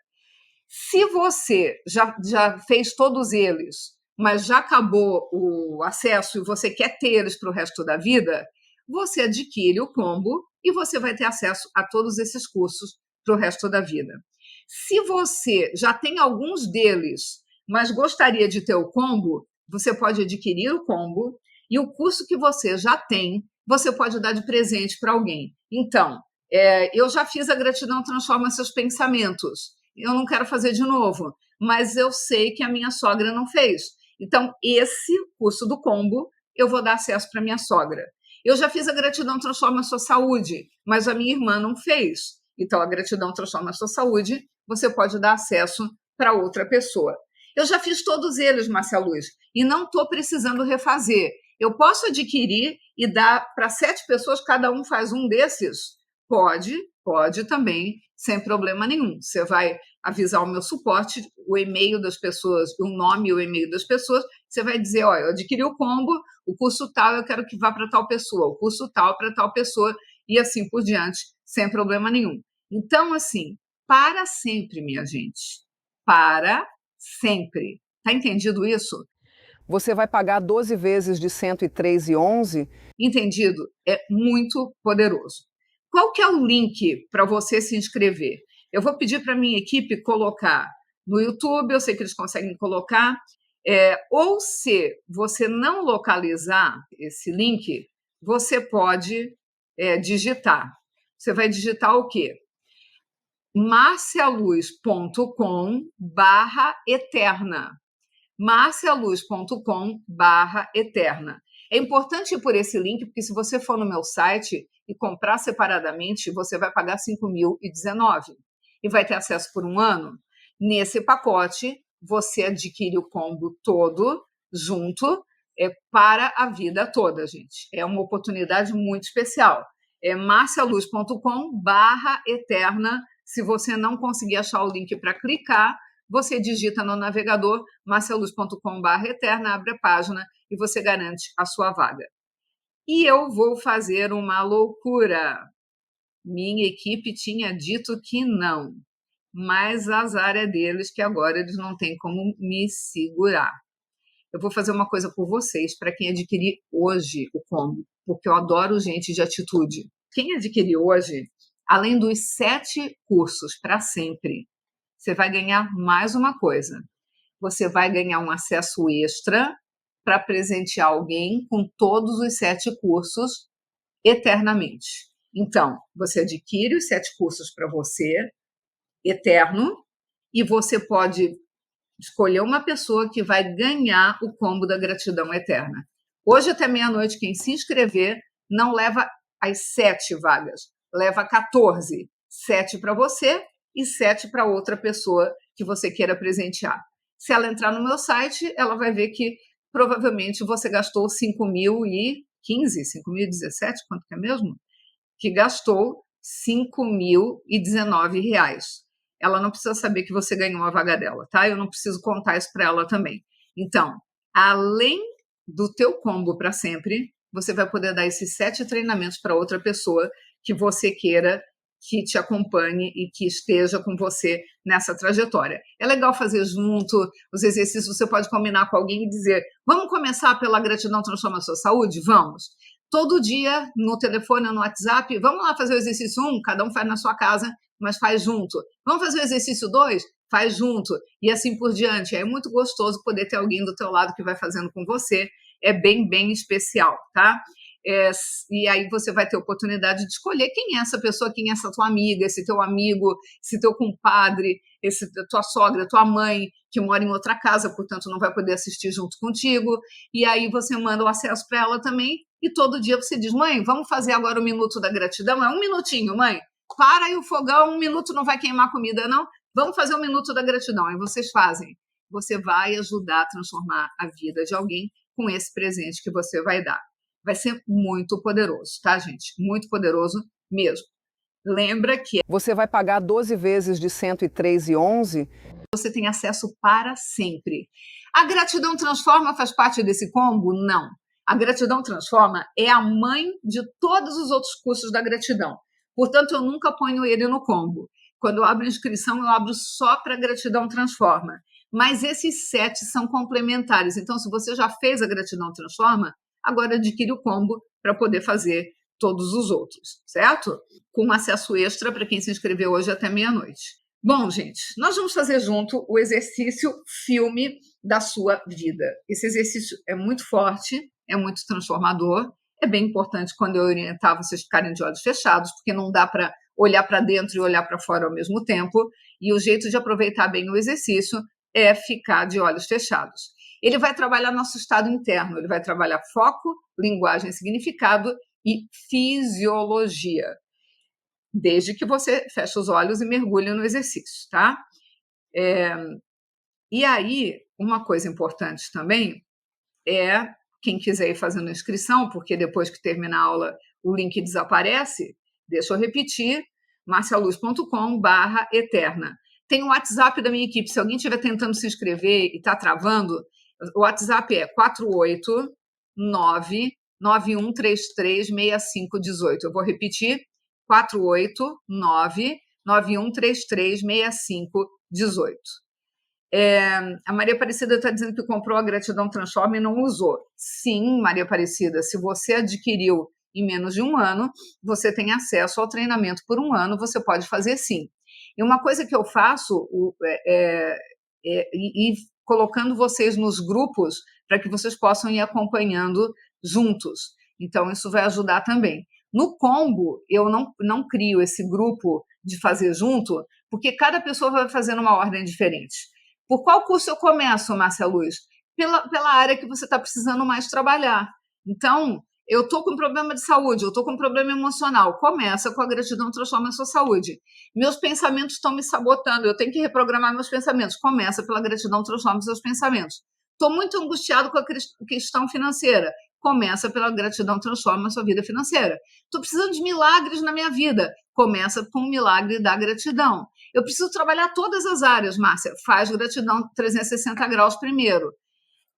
Se você já fez todos eles, mas já acabou o acesso e você quer ter eles para o resto da vida, você adquire o combo e você vai ter acesso a todos esses cursos para o resto da vida. Se você já tem alguns deles, mas gostaria de ter o combo, você pode adquirir o combo e o curso que você já tem, você pode dar de presente para alguém. Então, eu já fiz a Gratidão Transforma Seus Pensamentos. Eu não quero fazer de novo, mas eu sei que a minha sogra não fez. Então, esse curso do combo, eu vou dar acesso para minha sogra. Eu já fiz a Gratidão Transforma a Sua Saúde, mas a minha irmã não fez. Então, a Gratidão Transforma a Sua Saúde, você pode dar acesso para outra pessoa. Eu já fiz todos eles, Márcia Luz, e não estou precisando refazer. Eu posso adquirir e dar para 7 pessoas, cada um faz um desses? Pode também, sem problema nenhum. Você vai avisar o meu suporte, o e-mail das pessoas, o nome e o e-mail das pessoas, você vai dizer, olha, eu adquiri o combo, o curso tal eu quero que vá para tal pessoa, o curso tal para tal pessoa, e assim por diante, sem problema nenhum. Então, assim, para sempre, minha gente. Para sempre. Tá entendido isso? Você vai pagar 12 vezes de 103,11? Entendido? É muito poderoso. Qual que é o link para você se inscrever? Eu vou pedir para a minha equipe colocar no YouTube, eu sei que eles conseguem colocar, ou se você não localizar esse link, você pode digitar. Você vai digitar o quê? marcialuz.com/eterna. marcialuz.com/eterna. É importante ir por esse link, porque se você for no meu site e comprar separadamente, você vai pagar 5.019 e vai ter acesso por um ano. Nesse pacote, você adquire o combo todo junto para a vida toda, gente. É uma oportunidade muito especial. É marcialuz.com/eterna. Se você não conseguir achar o link para clicar, você digita no navegador marcialuz.com/eterna, abre a página e você garante a sua vaga. E eu vou fazer uma loucura. Minha equipe tinha dito que não, mas azar é deles que agora eles não têm como me segurar. Eu vou fazer uma coisa por vocês, para quem adquirir hoje o combo, porque eu adoro gente de atitude. Quem adquirir hoje, além dos 7 cursos para sempre, você vai ganhar mais uma coisa. Você vai ganhar um acesso extra para presentear alguém com todos os 7 cursos eternamente. Então, você adquire os 7 cursos para você, eterno, e você pode escolher uma pessoa que vai ganhar o combo da gratidão eterna. Hoje até meia-noite, quem se inscrever não leva as 7 vagas, leva 14. 7 para você e 7 para outra pessoa que você queira presentear. Se ela entrar no meu site, ela vai ver que provavelmente você gastou 5.015, 5.017, quanto que é mesmo? Que gastou R$ 5.019. Ela não precisa saber que você ganhou a vaga dela, tá? Eu não preciso contar isso para ela também. Então, além do teu combo para sempre, você vai poder dar esses 7 treinamentos para outra pessoa que você queira que te acompanhe e que esteja com você nessa trajetória. É legal fazer junto os exercícios, você pode combinar com alguém e dizer, vamos começar pela gratidão transforma a sua saúde? Vamos. Todo dia, no telefone ou no WhatsApp, vamos lá fazer o exercício 1, cada um faz na sua casa, mas faz junto. Vamos fazer o exercício 2? Faz junto. E assim por diante. É muito gostoso poder ter alguém do teu lado que vai fazendo com você. É bem, bem especial, tá? E aí você vai ter a oportunidade de escolher quem é essa pessoa, quem é essa tua amiga, esse teu amigo, esse teu compadre, tua sogra, tua mãe, que mora em outra casa, portanto não vai poder assistir junto contigo. E aí você manda o acesso para ela também, e todo dia você diz, mãe, vamos fazer agora o minuto da gratidão? É 1 minutinho, mãe. Para aí o fogão, 1 minuto não vai queimar comida, não. Vamos fazer o minuto da gratidão. Aí vocês fazem. Você vai ajudar a transformar a vida de alguém com esse presente que você vai dar. Vai ser muito poderoso, tá, gente? Muito poderoso mesmo. Lembra que você vai pagar 12 vezes de R$ 103,11. Você tem acesso para sempre. A Gratidão Transforma faz parte desse combo? Não. A Gratidão Transforma é a mãe de todos os outros cursos da gratidão. Portanto, eu nunca ponho ele no combo. Quando eu abro inscrição, eu abro só para a Gratidão Transforma. Mas esses 7 são complementares. Então, se você já fez a Gratidão Transforma, agora adquire o combo para poder fazer todos os outros, certo? Com acesso extra para quem se inscreveu hoje até meia-noite. Bom, gente, nós vamos fazer junto o exercício filme da sua vida. Esse exercício é muito forte, é muito transformador, é bem importante quando eu orientar vocês ficarem de olhos fechados, porque não dá para olhar para dentro e olhar para fora ao mesmo tempo, e o jeito de aproveitar bem o exercício é ficar de olhos fechados. Ele vai trabalhar nosso estado interno, ele vai trabalhar foco, linguagem, significado e fisiologia, desde que você feche os olhos e mergulhe no exercício, tá? E aí, uma coisa importante também é, quem quiser ir fazendo inscrição, porque depois que termina a aula o link desaparece, deixa eu repetir, marcialuz.com/eterna. Tem o WhatsApp da minha equipe, se alguém estiver tentando se inscrever e está travando, o WhatsApp é 489-9133-6518. Eu vou repetir, 489-9133-6518. A Maria Aparecida está dizendo que comprou a Gratidão Transforma e não usou. Sim, Maria Aparecida, se você adquiriu em menos de um ano, você tem acesso ao treinamento por um ano, você pode fazer sim. E uma coisa que eu faço ir colocando vocês nos grupos para que vocês possam ir acompanhando juntos. Então, isso vai ajudar também. No combo, eu não crio esse grupo de fazer junto, porque cada pessoa vai fazer numa ordem diferente. Por qual curso eu começo, Márcia Luz? Pela área que você está precisando mais trabalhar. Então, eu estou com problema de saúde, eu estou com problema emocional. Começa com a gratidão transforma a sua saúde. Meus pensamentos estão me sabotando, eu tenho que reprogramar meus pensamentos. Começa pela gratidão transforma os seus pensamentos. Estou muito angustiado com a questão financeira. Começa pela gratidão transforma a sua vida financeira. Estou precisando de milagres na minha vida. Começa com o milagre da gratidão. Eu preciso trabalhar todas as áreas, Márcia. Faz gratidão 360 graus primeiro.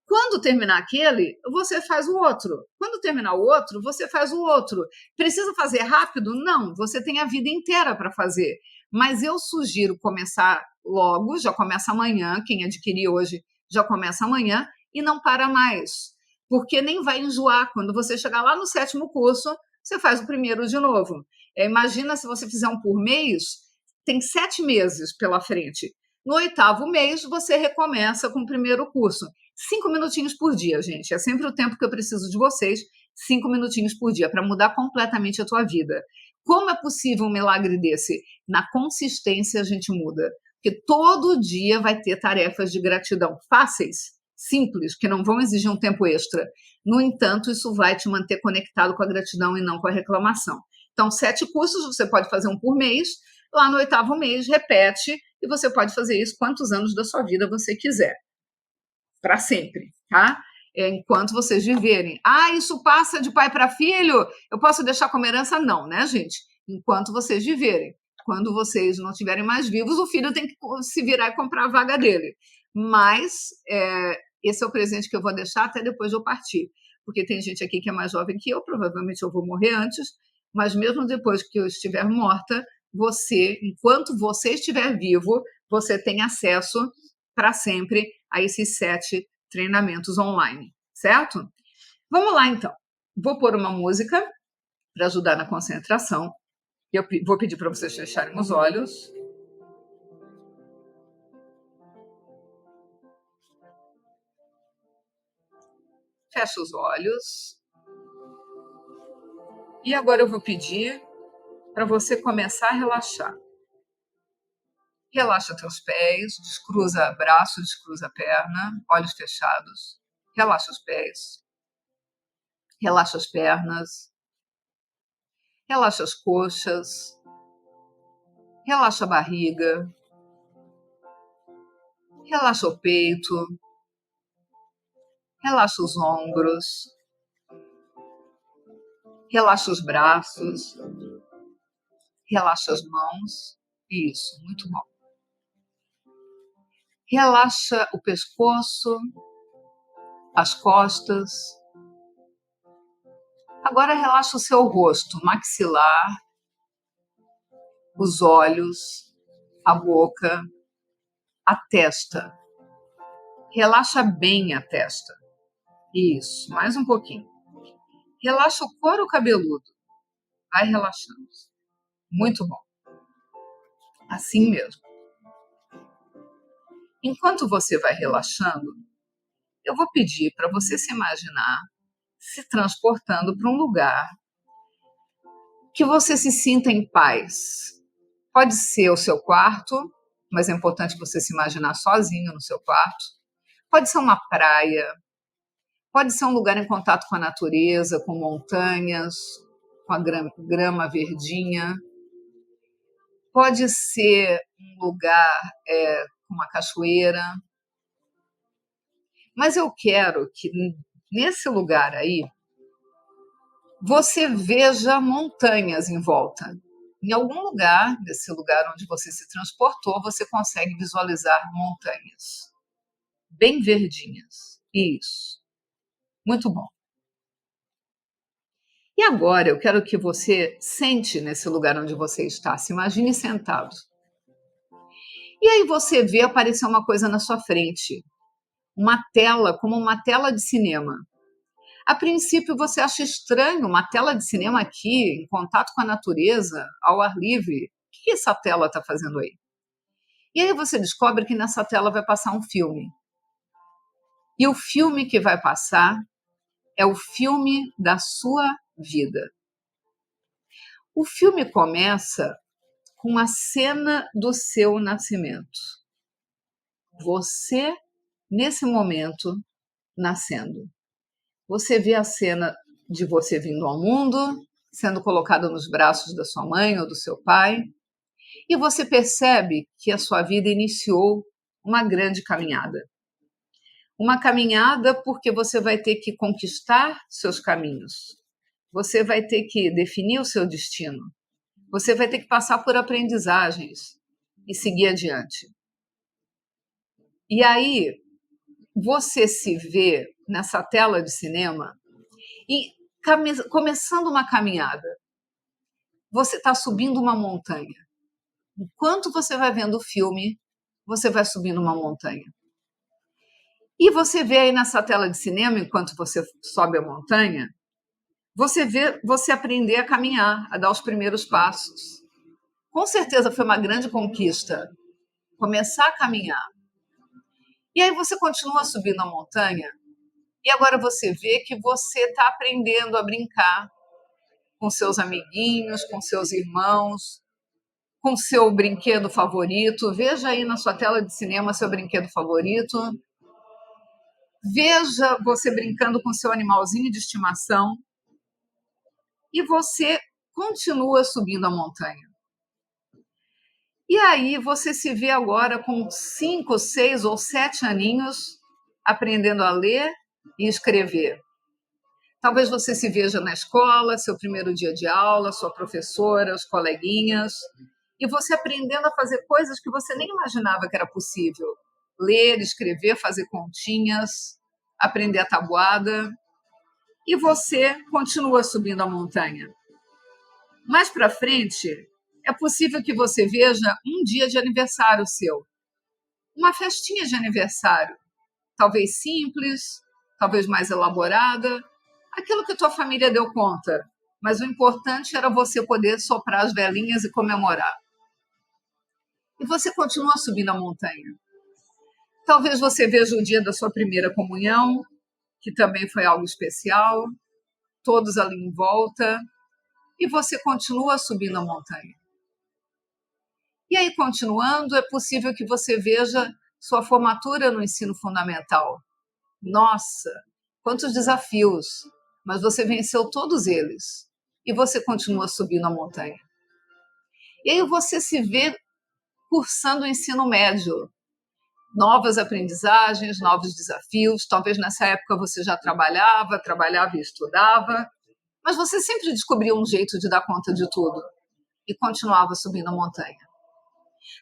Quando terminar aquele, você faz o outro. Quando terminar o outro, você faz o outro. Precisa fazer rápido? Não, você tem a vida inteira para fazer. Mas eu sugiro começar logo, já começa amanhã. Quem adquirir hoje já começa amanhã e não para mais. Porque nem vai enjoar. Quando você chegar lá no 7º curso, você faz o primeiro de novo. Imagina se você fizer um por mês, tem 7 meses pela frente. No 8º mês, você recomeça com o primeiro curso. 5 minutinhos por dia, gente. É sempre o tempo que eu preciso de vocês. 5 minutinhos por dia para mudar completamente a tua vida. Como é possível um milagre desse? Na consistência a gente muda. Porque todo dia vai ter tarefas de gratidão fáceis, simples, que não vão exigir um tempo extra. No entanto, isso vai te manter conectado com a gratidão e não com a reclamação. Então, 7 cursos, você pode fazer um por mês. Lá no 8º mês, repete, e você pode fazer isso quantos anos da sua vida você quiser. Para sempre, tá? Enquanto vocês viverem. Isso passa de pai para filho? Eu posso deixar como herança? Não, né, gente? Enquanto vocês viverem. Quando vocês não estiverem mais vivos, o filho tem que se virar e comprar a vaga dele. Mas esse é o presente que eu vou deixar até depois de eu partir. Porque tem gente aqui que é mais jovem que eu, provavelmente eu vou morrer antes, mas mesmo depois que eu estiver morta, você, enquanto você estiver vivo, você tem acesso para sempre a esses 7 treinamentos online, certo? Vamos lá, então. Vou pôr uma música para ajudar na concentração. Eu vou pedir para vocês fecharem os olhos. Fecha os olhos. E agora eu vou pedir para você começar a relaxar. Relaxa teus pés, descruza braço, descruza perna, olhos fechados. Relaxa os pés. Relaxa as pernas. Relaxa as coxas. Relaxa a barriga. Relaxa o peito. Relaxa os ombros. Relaxa os braços. Relaxa as mãos. Isso, muito bom. Relaxa o pescoço, as costas. Agora relaxa o seu rosto, maxilar, os olhos, a boca, a testa. Relaxa bem a testa. Isso, mais um pouquinho. Relaxa o couro cabeludo. Vai relaxando. Muito bom. Assim mesmo. Enquanto você vai relaxando, eu vou pedir para você se imaginar se transportando para um lugar que você se sinta em paz. Pode ser o seu quarto, mas é importante você se imaginar sozinho no seu quarto. Pode ser uma praia, pode ser um lugar em contato com a natureza, com montanhas, com a grama verdinha. Pode ser um lugar com uma cachoeira. Mas eu quero que nesse lugar aí você veja montanhas em volta. Em algum lugar, nesse lugar onde você se transportou, você consegue visualizar montanhas bem verdinhas. Isso. Muito bom. E agora eu quero que você sente nesse lugar onde você está, se imagine sentado. E aí você vê aparecer uma coisa na sua frente, uma tela, como uma tela de cinema. A princípio você acha estranho uma tela de cinema aqui, em contato com a natureza, ao ar livre. O que essa tela está fazendo aí? E aí você descobre que nessa tela vai passar um filme. E o filme que vai passar é o filme da sua vida. O filme começa com a cena do seu nascimento. Você, nesse momento, nascendo. Você vê a cena de você vindo ao mundo, sendo colocado nos braços da sua mãe ou do seu pai, e você percebe que a sua vida iniciou uma grande caminhada. Uma caminhada porque você vai ter que conquistar seus caminhos. Você vai ter que definir o seu destino. Você vai ter que passar por aprendizagens e seguir adiante. E aí, você se vê nessa tela de cinema e começando uma caminhada. Você está subindo uma montanha. Enquanto você vai vendo o filme, você vai subindo uma montanha. E você vê aí nessa tela de cinema, enquanto você sobe a montanha, você vê você aprender a caminhar, a dar os primeiros passos. Com certeza foi uma grande conquista começar a caminhar. E aí você continua subindo a montanha e agora você vê que você está aprendendo a brincar com seus amiguinhos, com seus irmãos, com seu brinquedo favorito. Veja aí na sua tela de cinema seu brinquedo favorito. Veja você brincando com seu animalzinho de estimação. E você continua subindo a montanha. E aí você se vê agora com 5, 6 ou 7 aninhos aprendendo a ler e escrever. Talvez você se veja na escola, seu primeiro dia de aula, sua professora, os coleguinhas, e você aprendendo a fazer coisas que você nem imaginava que era possível. Ler, escrever, fazer continhas, aprender a tabuada. E você continua subindo a montanha. Mais para frente, é possível que você veja um dia de aniversário seu. Uma festinha de aniversário. Talvez simples, talvez mais elaborada. Aquilo que a tua família deu conta. Mas o importante era você poder soprar as velinhas e comemorar. E você continua subindo a montanha. Talvez você veja o dia da sua primeira comunhão, que também foi algo especial, todos ali em volta, e você continua subindo a montanha. E aí, continuando, é possível que você veja sua formatura no ensino fundamental. Nossa, quantos desafios! Mas você venceu todos eles, e você continua subindo a montanha. E aí você se vê cursando o ensino médio, novas aprendizagens, novos desafios. Talvez nessa época você já trabalhava e estudava, mas você sempre descobria um jeito de dar conta de tudo e continuava subindo a montanha.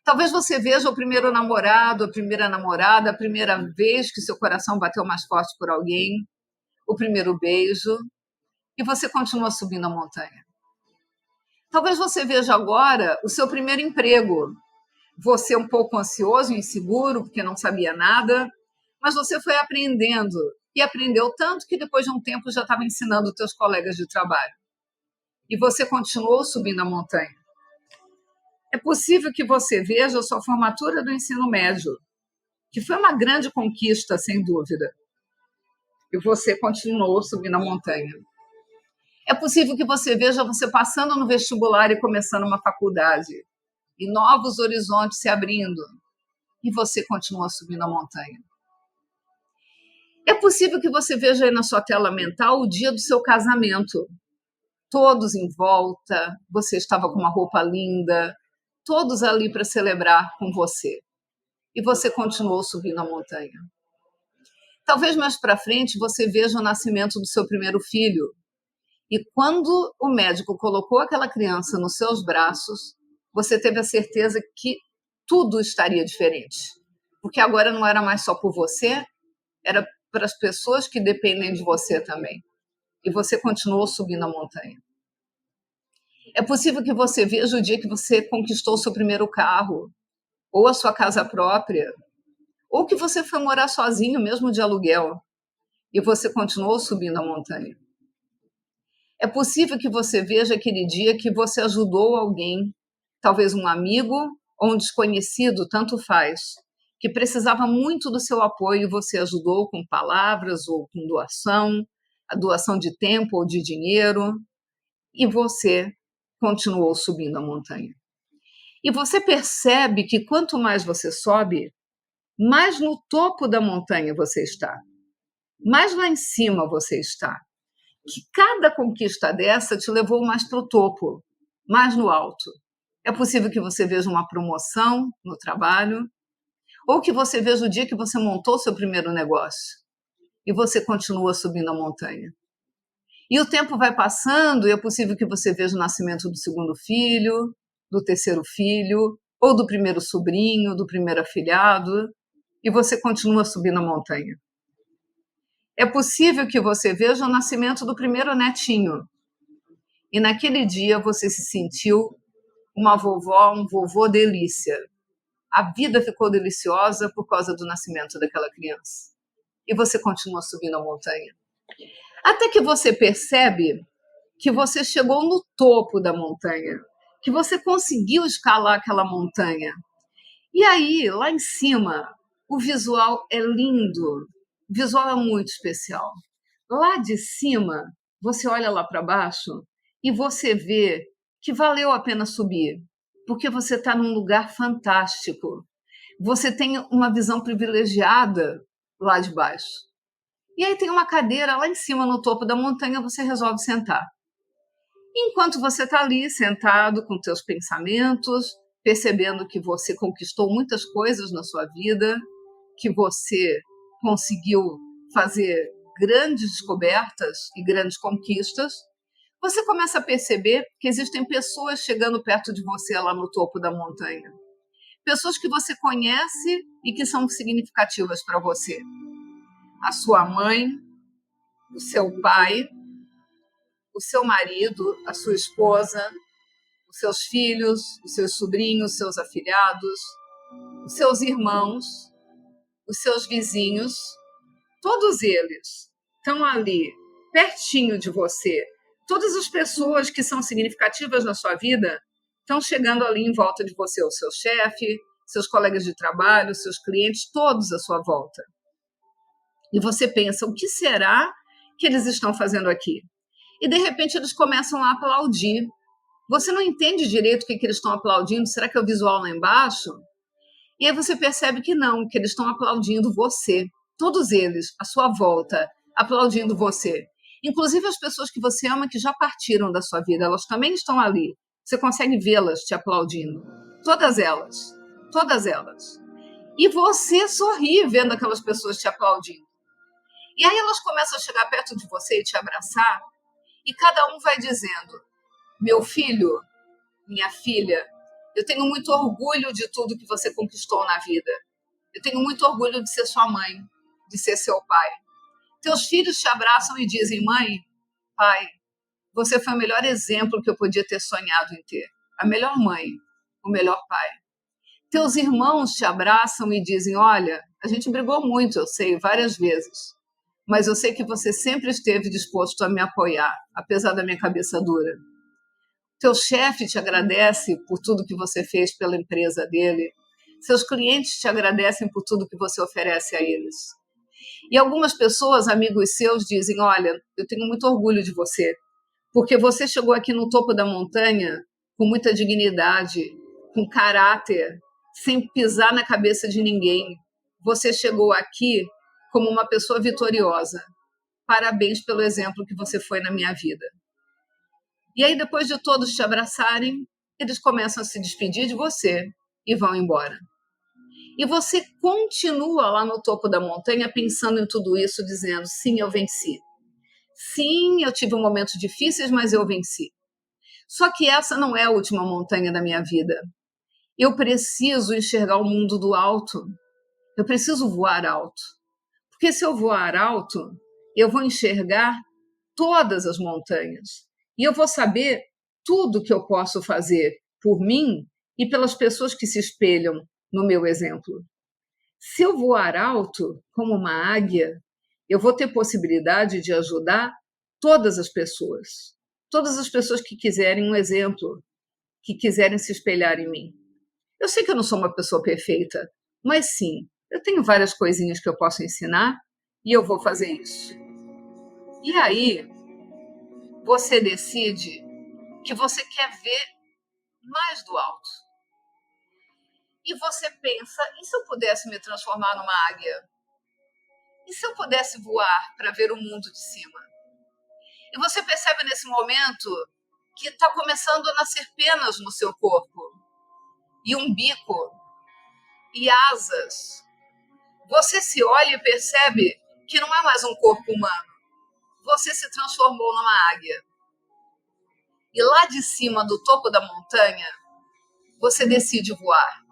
Talvez você veja o primeiro namorado, a primeira namorada, a primeira vez que seu coração bateu mais forte por alguém, o primeiro beijo, e você continua subindo a montanha. Talvez você veja agora o seu primeiro emprego. Você um pouco ansioso e inseguro, porque não sabia nada, mas você foi aprendendo, e aprendeu tanto que depois de um tempo já estava ensinando os teus colegas de trabalho. E você continuou subindo a montanha. É possível que você veja a sua formatura do ensino médio, que foi uma grande conquista, sem dúvida. E você continuou subindo a montanha. É possível que você veja você passando no vestibular e começando uma faculdade, e novos horizontes se abrindo, e você continua subindo a montanha. É possível que você veja aí na sua tela mental o dia do seu casamento. Todos em volta, você estava com uma roupa linda, todos ali para celebrar com você. E você continuou subindo a montanha. Talvez mais para frente você veja o nascimento do seu primeiro filho. E quando o médico colocou aquela criança nos seus braços, você teve a certeza que tudo estaria diferente. Porque agora não era mais só por você, era para as pessoas que dependem de você também. E você continuou subindo a montanha. É possível que você veja o dia que você conquistou o seu primeiro carro, ou a sua casa própria, ou que você foi morar sozinho, mesmo de aluguel, e você continuou subindo a montanha. É possível que você veja aquele dia que você ajudou alguém, talvez um amigo ou um desconhecido, tanto faz, que precisava muito do seu apoio e você ajudou com palavras ou com doação, a doação de tempo ou de dinheiro, e você continuou subindo a montanha. E você percebe que quanto mais você sobe, mais no topo da montanha você está, mais lá em cima você está. Que cada conquista dessa te levou mais para o topo, mais no alto. É possível que você veja uma promoção no trabalho, ou que você veja o dia que você montou seu primeiro negócio e você continua subindo a montanha. E o tempo vai passando e é possível que você veja o nascimento do segundo filho, do terceiro filho, ou do primeiro sobrinho, do primeiro afilhado, e você continua subindo a montanha. É possível que você veja o nascimento do primeiro netinho, e naquele dia você se sentiu uma vovó, um vovô delícia. A vida ficou deliciosa por causa do nascimento daquela criança. E você continua subindo a montanha. Até que você percebe que você chegou no topo da montanha, que você conseguiu escalar aquela montanha. E aí, lá em cima, o visual é lindo, o visual é muito especial. Lá de cima, você olha lá para baixo e você vê que valeu a pena subir, porque você está num lugar fantástico. Você tem uma visão privilegiada lá de baixo. E aí tem uma cadeira lá em cima, no topo da montanha, você resolve sentar. Enquanto você está ali sentado com teus pensamentos, percebendo que você conquistou muitas coisas na sua vida, que você conseguiu fazer grandes descobertas e grandes conquistas, você começa a perceber que existem pessoas chegando perto de você lá no topo da montanha. Pessoas que você conhece e que são significativas para você. A sua mãe, o seu pai, o seu marido, a sua esposa, os seus filhos, os seus sobrinhos, os seus afilhados, os seus irmãos, os seus vizinhos, todos eles estão ali, pertinho de você. Todas as pessoas que são significativas na sua vida estão chegando ali em volta de você, o seu chefe, seus colegas de trabalho, seus clientes, todos à sua volta. E você pensa, o que será que eles estão fazendo aqui? E, de repente, eles começam a aplaudir. Você não entende direito o que eles estão aplaudindo. Será que é o visual lá embaixo? E aí você percebe que não, que eles estão aplaudindo você. Todos eles, à sua volta, aplaudindo você. Inclusive as pessoas que você ama que já partiram da sua vida, elas também estão ali. Você consegue vê-las te aplaudindo. Todas elas. Todas elas. E você sorri vendo aquelas pessoas te aplaudindo. E aí elas começam a chegar perto de você e te abraçar, e cada um vai dizendo, meu filho, minha filha, eu tenho muito orgulho de tudo que você conquistou na vida. Eu tenho muito orgulho de ser sua mãe, de ser seu pai. Teus filhos te abraçam e dizem, mãe, pai, você foi o melhor exemplo que eu podia ter sonhado em ter. A melhor mãe, o melhor pai. Teus irmãos te abraçam e dizem, olha, a gente brigou muito, eu sei, várias vezes. Mas eu sei que você sempre esteve disposto a me apoiar, apesar da minha cabeça dura. Teu chefe te agradece por tudo que você fez pela empresa dele. Seus clientes te agradecem por tudo que você oferece a eles. E algumas pessoas, amigos seus, dizem, olha, eu tenho muito orgulho de você, porque você chegou aqui no topo da montanha com muita dignidade, com caráter, sem pisar na cabeça de ninguém. Você chegou aqui como uma pessoa vitoriosa. Parabéns pelo exemplo que você foi na minha vida. E aí, depois de todos te abraçarem, eles começam a se despedir de você e vão embora. E você continua lá no topo da montanha pensando em tudo isso, dizendo, sim, eu venci. Sim, eu tive momentos difíceis, mas eu venci. Só que essa não é a última montanha da minha vida. Eu preciso enxergar o mundo do alto. Eu preciso voar alto. Porque se eu voar alto, eu vou enxergar todas as montanhas. E eu vou saber tudo que eu posso fazer por mim e pelas pessoas que se espelham no meu exemplo. Se eu voar alto, como uma águia, eu vou ter possibilidade de ajudar todas as pessoas. Todas as pessoas que quiserem um exemplo, que quiserem se espelhar em mim. Eu sei que eu não sou uma pessoa perfeita, mas sim, eu tenho várias coisinhas que eu posso ensinar e eu vou fazer isso. E aí, você decide que você quer ver mais do alto. E você pensa, e se eu pudesse me transformar numa águia? E se eu pudesse voar para ver o mundo de cima? E você percebe nesse momento que está começando a nascer penas no seu corpo, e um bico, e asas. Você se olha e percebe que não é mais um corpo humano. Você se transformou numa águia. E lá de cima, do topo da montanha, você decide voar.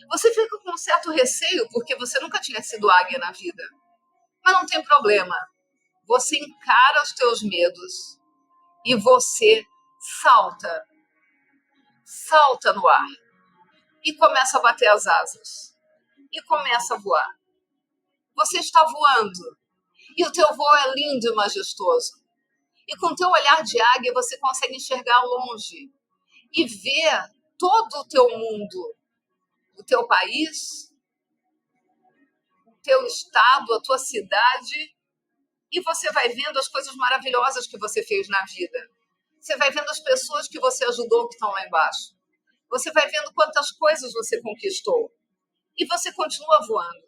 Você fica com um certo receio, porque você nunca tinha sido águia na vida. Mas não tem problema. Você encara os teus medos e você salta. Salta no ar. E começa a bater as asas. E começa a voar. Você está voando. E o teu voo é lindo e majestoso. E com o teu olhar de águia, você consegue enxergar longe e ver todo o teu mundo, o teu país, o teu estado, a tua cidade, e você vai vendo as coisas maravilhosas que você fez na vida. Você vai vendo as pessoas que você ajudou que estão lá embaixo. Você vai vendo quantas coisas você conquistou. E você continua voando.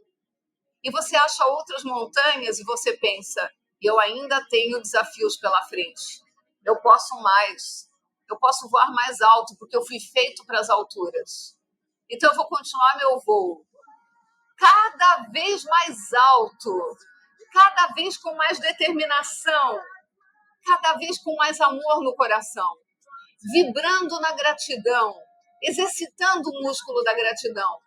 E você acha outras montanhas e você pensa, eu ainda tenho desafios pela frente. Eu posso mais. Eu posso voar mais alto, porque eu fui feito para as alturas. Então eu vou continuar meu voo. Cada vez mais alto. Cada vez com mais determinação. Cada vez com mais amor no coração. Vibrando na gratidão. Exercitando o músculo da gratidão.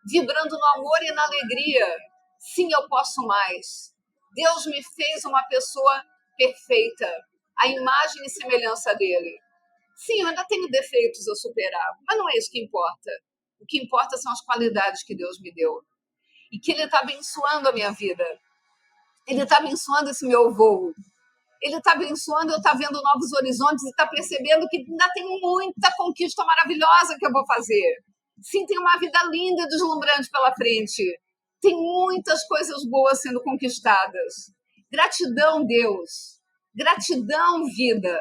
Vibrando no amor e na alegria. Sim, eu posso mais. Deus me fez uma pessoa perfeita, a imagem e semelhança dele. Sim, eu ainda tenho defeitos a superar, mas não é isso que importa. O que importa são as qualidades que Deus me deu. E que Ele está abençoando a minha vida. Ele está abençoando esse meu voo. Ele está abençoando eu estar vendo novos horizontes e está percebendo que ainda tem muita conquista maravilhosa que eu vou fazer. Sim, tem uma vida linda e deslumbrante pela frente. Tem muitas coisas boas sendo conquistadas. Gratidão, Deus. Gratidão, vida.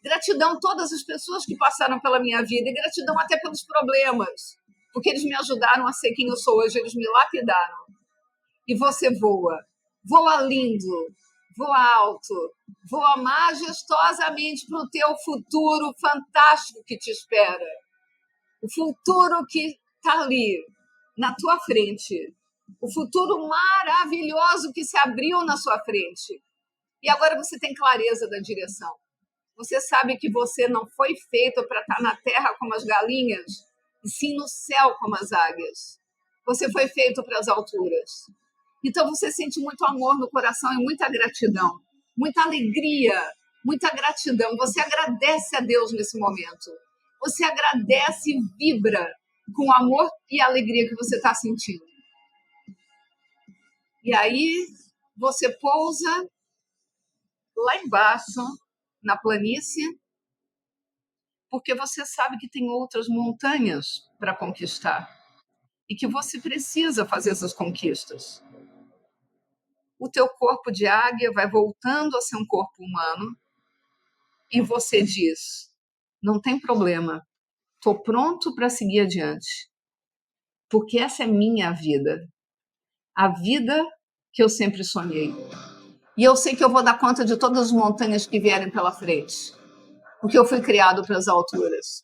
Gratidão todas as pessoas que passaram pela minha vida. E gratidão até pelos problemas. Porque eles me ajudaram a ser quem eu sou hoje. Eles me lapidaram. E você voa. Voa lindo. Voa alto. Voa majestosamente para o teu futuro fantástico que te espera. O futuro que está ali, na tua frente. O futuro maravilhoso que se abriu na sua frente. E agora você tem clareza da direção. Você sabe que você não foi feito para estar na terra como as galinhas, e sim no céu como as águias. Você foi feito para as alturas. Então você sente muito amor no coração e muita gratidão, muita alegria, muita gratidão. Você agradece a Deus nesse momento. Você agradece e vibra com o amor e a alegria que você está sentindo. E aí você pousa lá embaixo, na planície, porque você sabe que tem outras montanhas para conquistar e que você precisa fazer essas conquistas. O teu corpo de águia vai voltando a ser um corpo humano e você diz, não tem problema, estou pronto para seguir adiante, porque essa é minha vida. A vida que eu sempre sonhei. E eu sei que eu vou dar conta de todas as montanhas que vierem pela frente, porque eu fui criado para as alturas.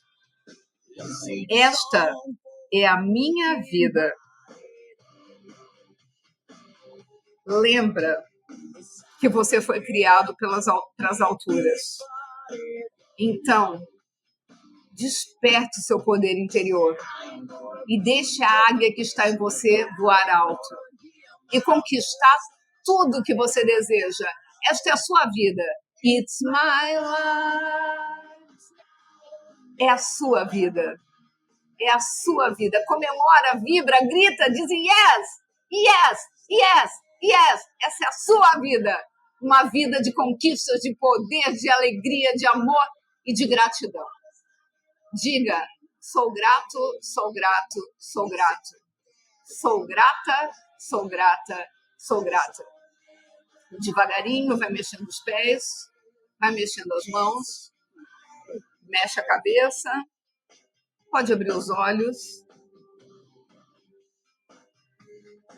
Esta é a minha vida. Lembra que você foi criado para as alturas. Então, desperte o seu poder interior e deixe a águia que está em você voar alto e conquistar tudo que você deseja. Esta é a sua vida. It's my life. É a sua vida. É a sua vida. Comemora, vibra, grita, diz yes, yes, yes, yes. Essa é a sua vida. Uma vida de conquistas, de poder, de alegria, de amor e de gratidão. Diga, sou grato, sou grato, sou grato. Sou grata, sou grata, sou grata. Devagarinho, vai mexendo os pés, vai mexendo as mãos, mexe a cabeça, pode abrir os olhos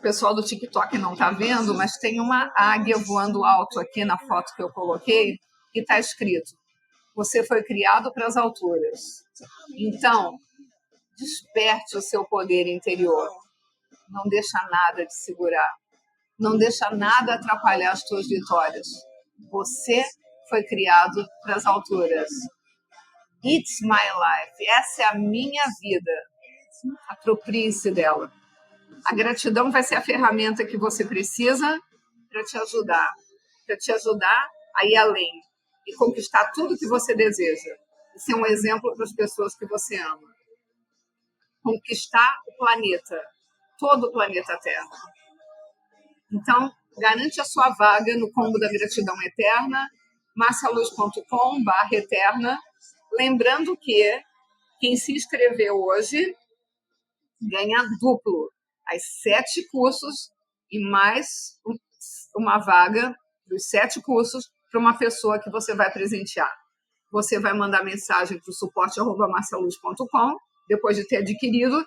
pessoal do TikTok não está vendo, mas tem uma águia voando alto aqui na foto que eu coloquei e está escrito: você foi criado para as alturas. Então, desperte o seu poder interior. Não deixa nada te segurar. Não deixa nada atrapalhar as tuas vitórias. Você foi criado para as alturas. It's my life. Essa é a minha vida. Aproprie-se dela. A gratidão vai ser a ferramenta que você precisa para te ajudar a ir além e conquistar tudo que você deseja. E ser um exemplo para as pessoas que você ama. Conquistar o planeta, todo o planeta Terra. Então, garante a sua vaga no combo da gratidão eterna, marcialuz.com/eterna. Lembrando que quem se inscrever hoje ganha duplo, as 7 cursos e mais uma vaga dos 7 cursos para uma pessoa que você vai presentear. Você vai mandar mensagem para o suporte@marcialuz.com, depois de ter adquirido,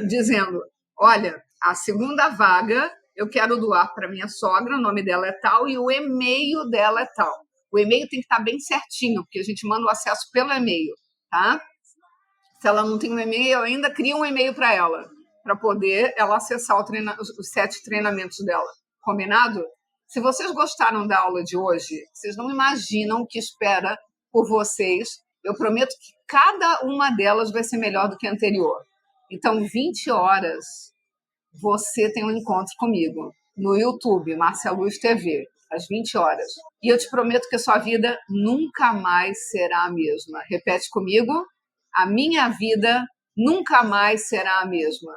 dizendo: olha, a segunda vaga eu quero doar para minha sogra, o nome dela é tal e o e-mail dela é tal. O e-mail tem que estar bem certinho, porque a gente manda o acesso pelo e-mail, tá? Se ela não tem um e-mail, eu ainda crio um e-mail para ela, para poder ela acessar os 7 treinamentos dela. Combinado? Se vocês gostaram da aula de hoje, vocês não imaginam o que espera por vocês. Eu prometo que cada uma delas vai ser melhor do que a anterior. Então, 20 horas, você tem um encontro comigo no YouTube, Márcia Luz TV, às 20 horas. E eu te prometo que a sua vida nunca mais será a mesma. Repete comigo: a minha vida nunca mais será a mesma.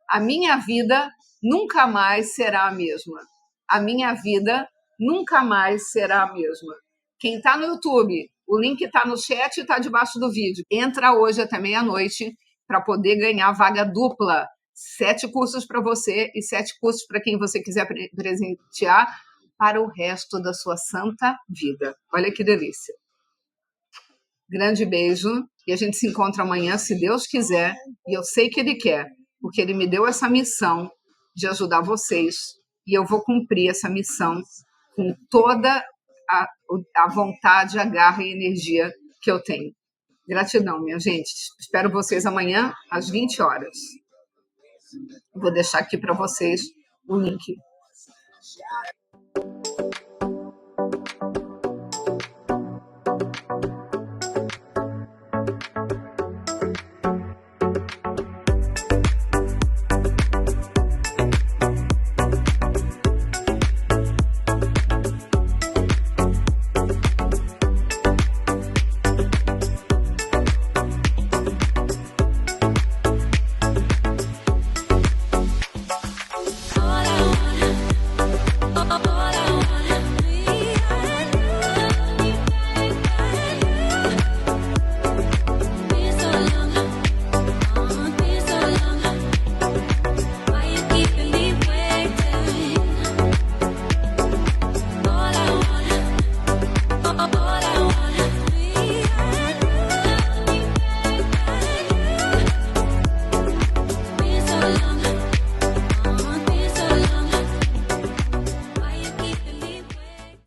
A minha vida nunca mais será a mesma. A minha vida nunca mais será a mesma. Quem está no YouTube, o link está no chat e está debaixo do vídeo. Entra hoje até meia-noite para poder ganhar vaga dupla. 7 cursos para você e 7 cursos para quem você quiser presentear para o resto da sua santa vida. Olha que delícia. Grande beijo e a gente se encontra amanhã, se Deus quiser, e eu sei que Ele quer, porque Ele me deu essa missão de ajudar vocês e eu vou cumprir essa missão com toda a vontade, a garra e energia que eu tenho. Gratidão, minha gente. Espero vocês amanhã às 20 horas. Vou deixar aqui para vocês o link.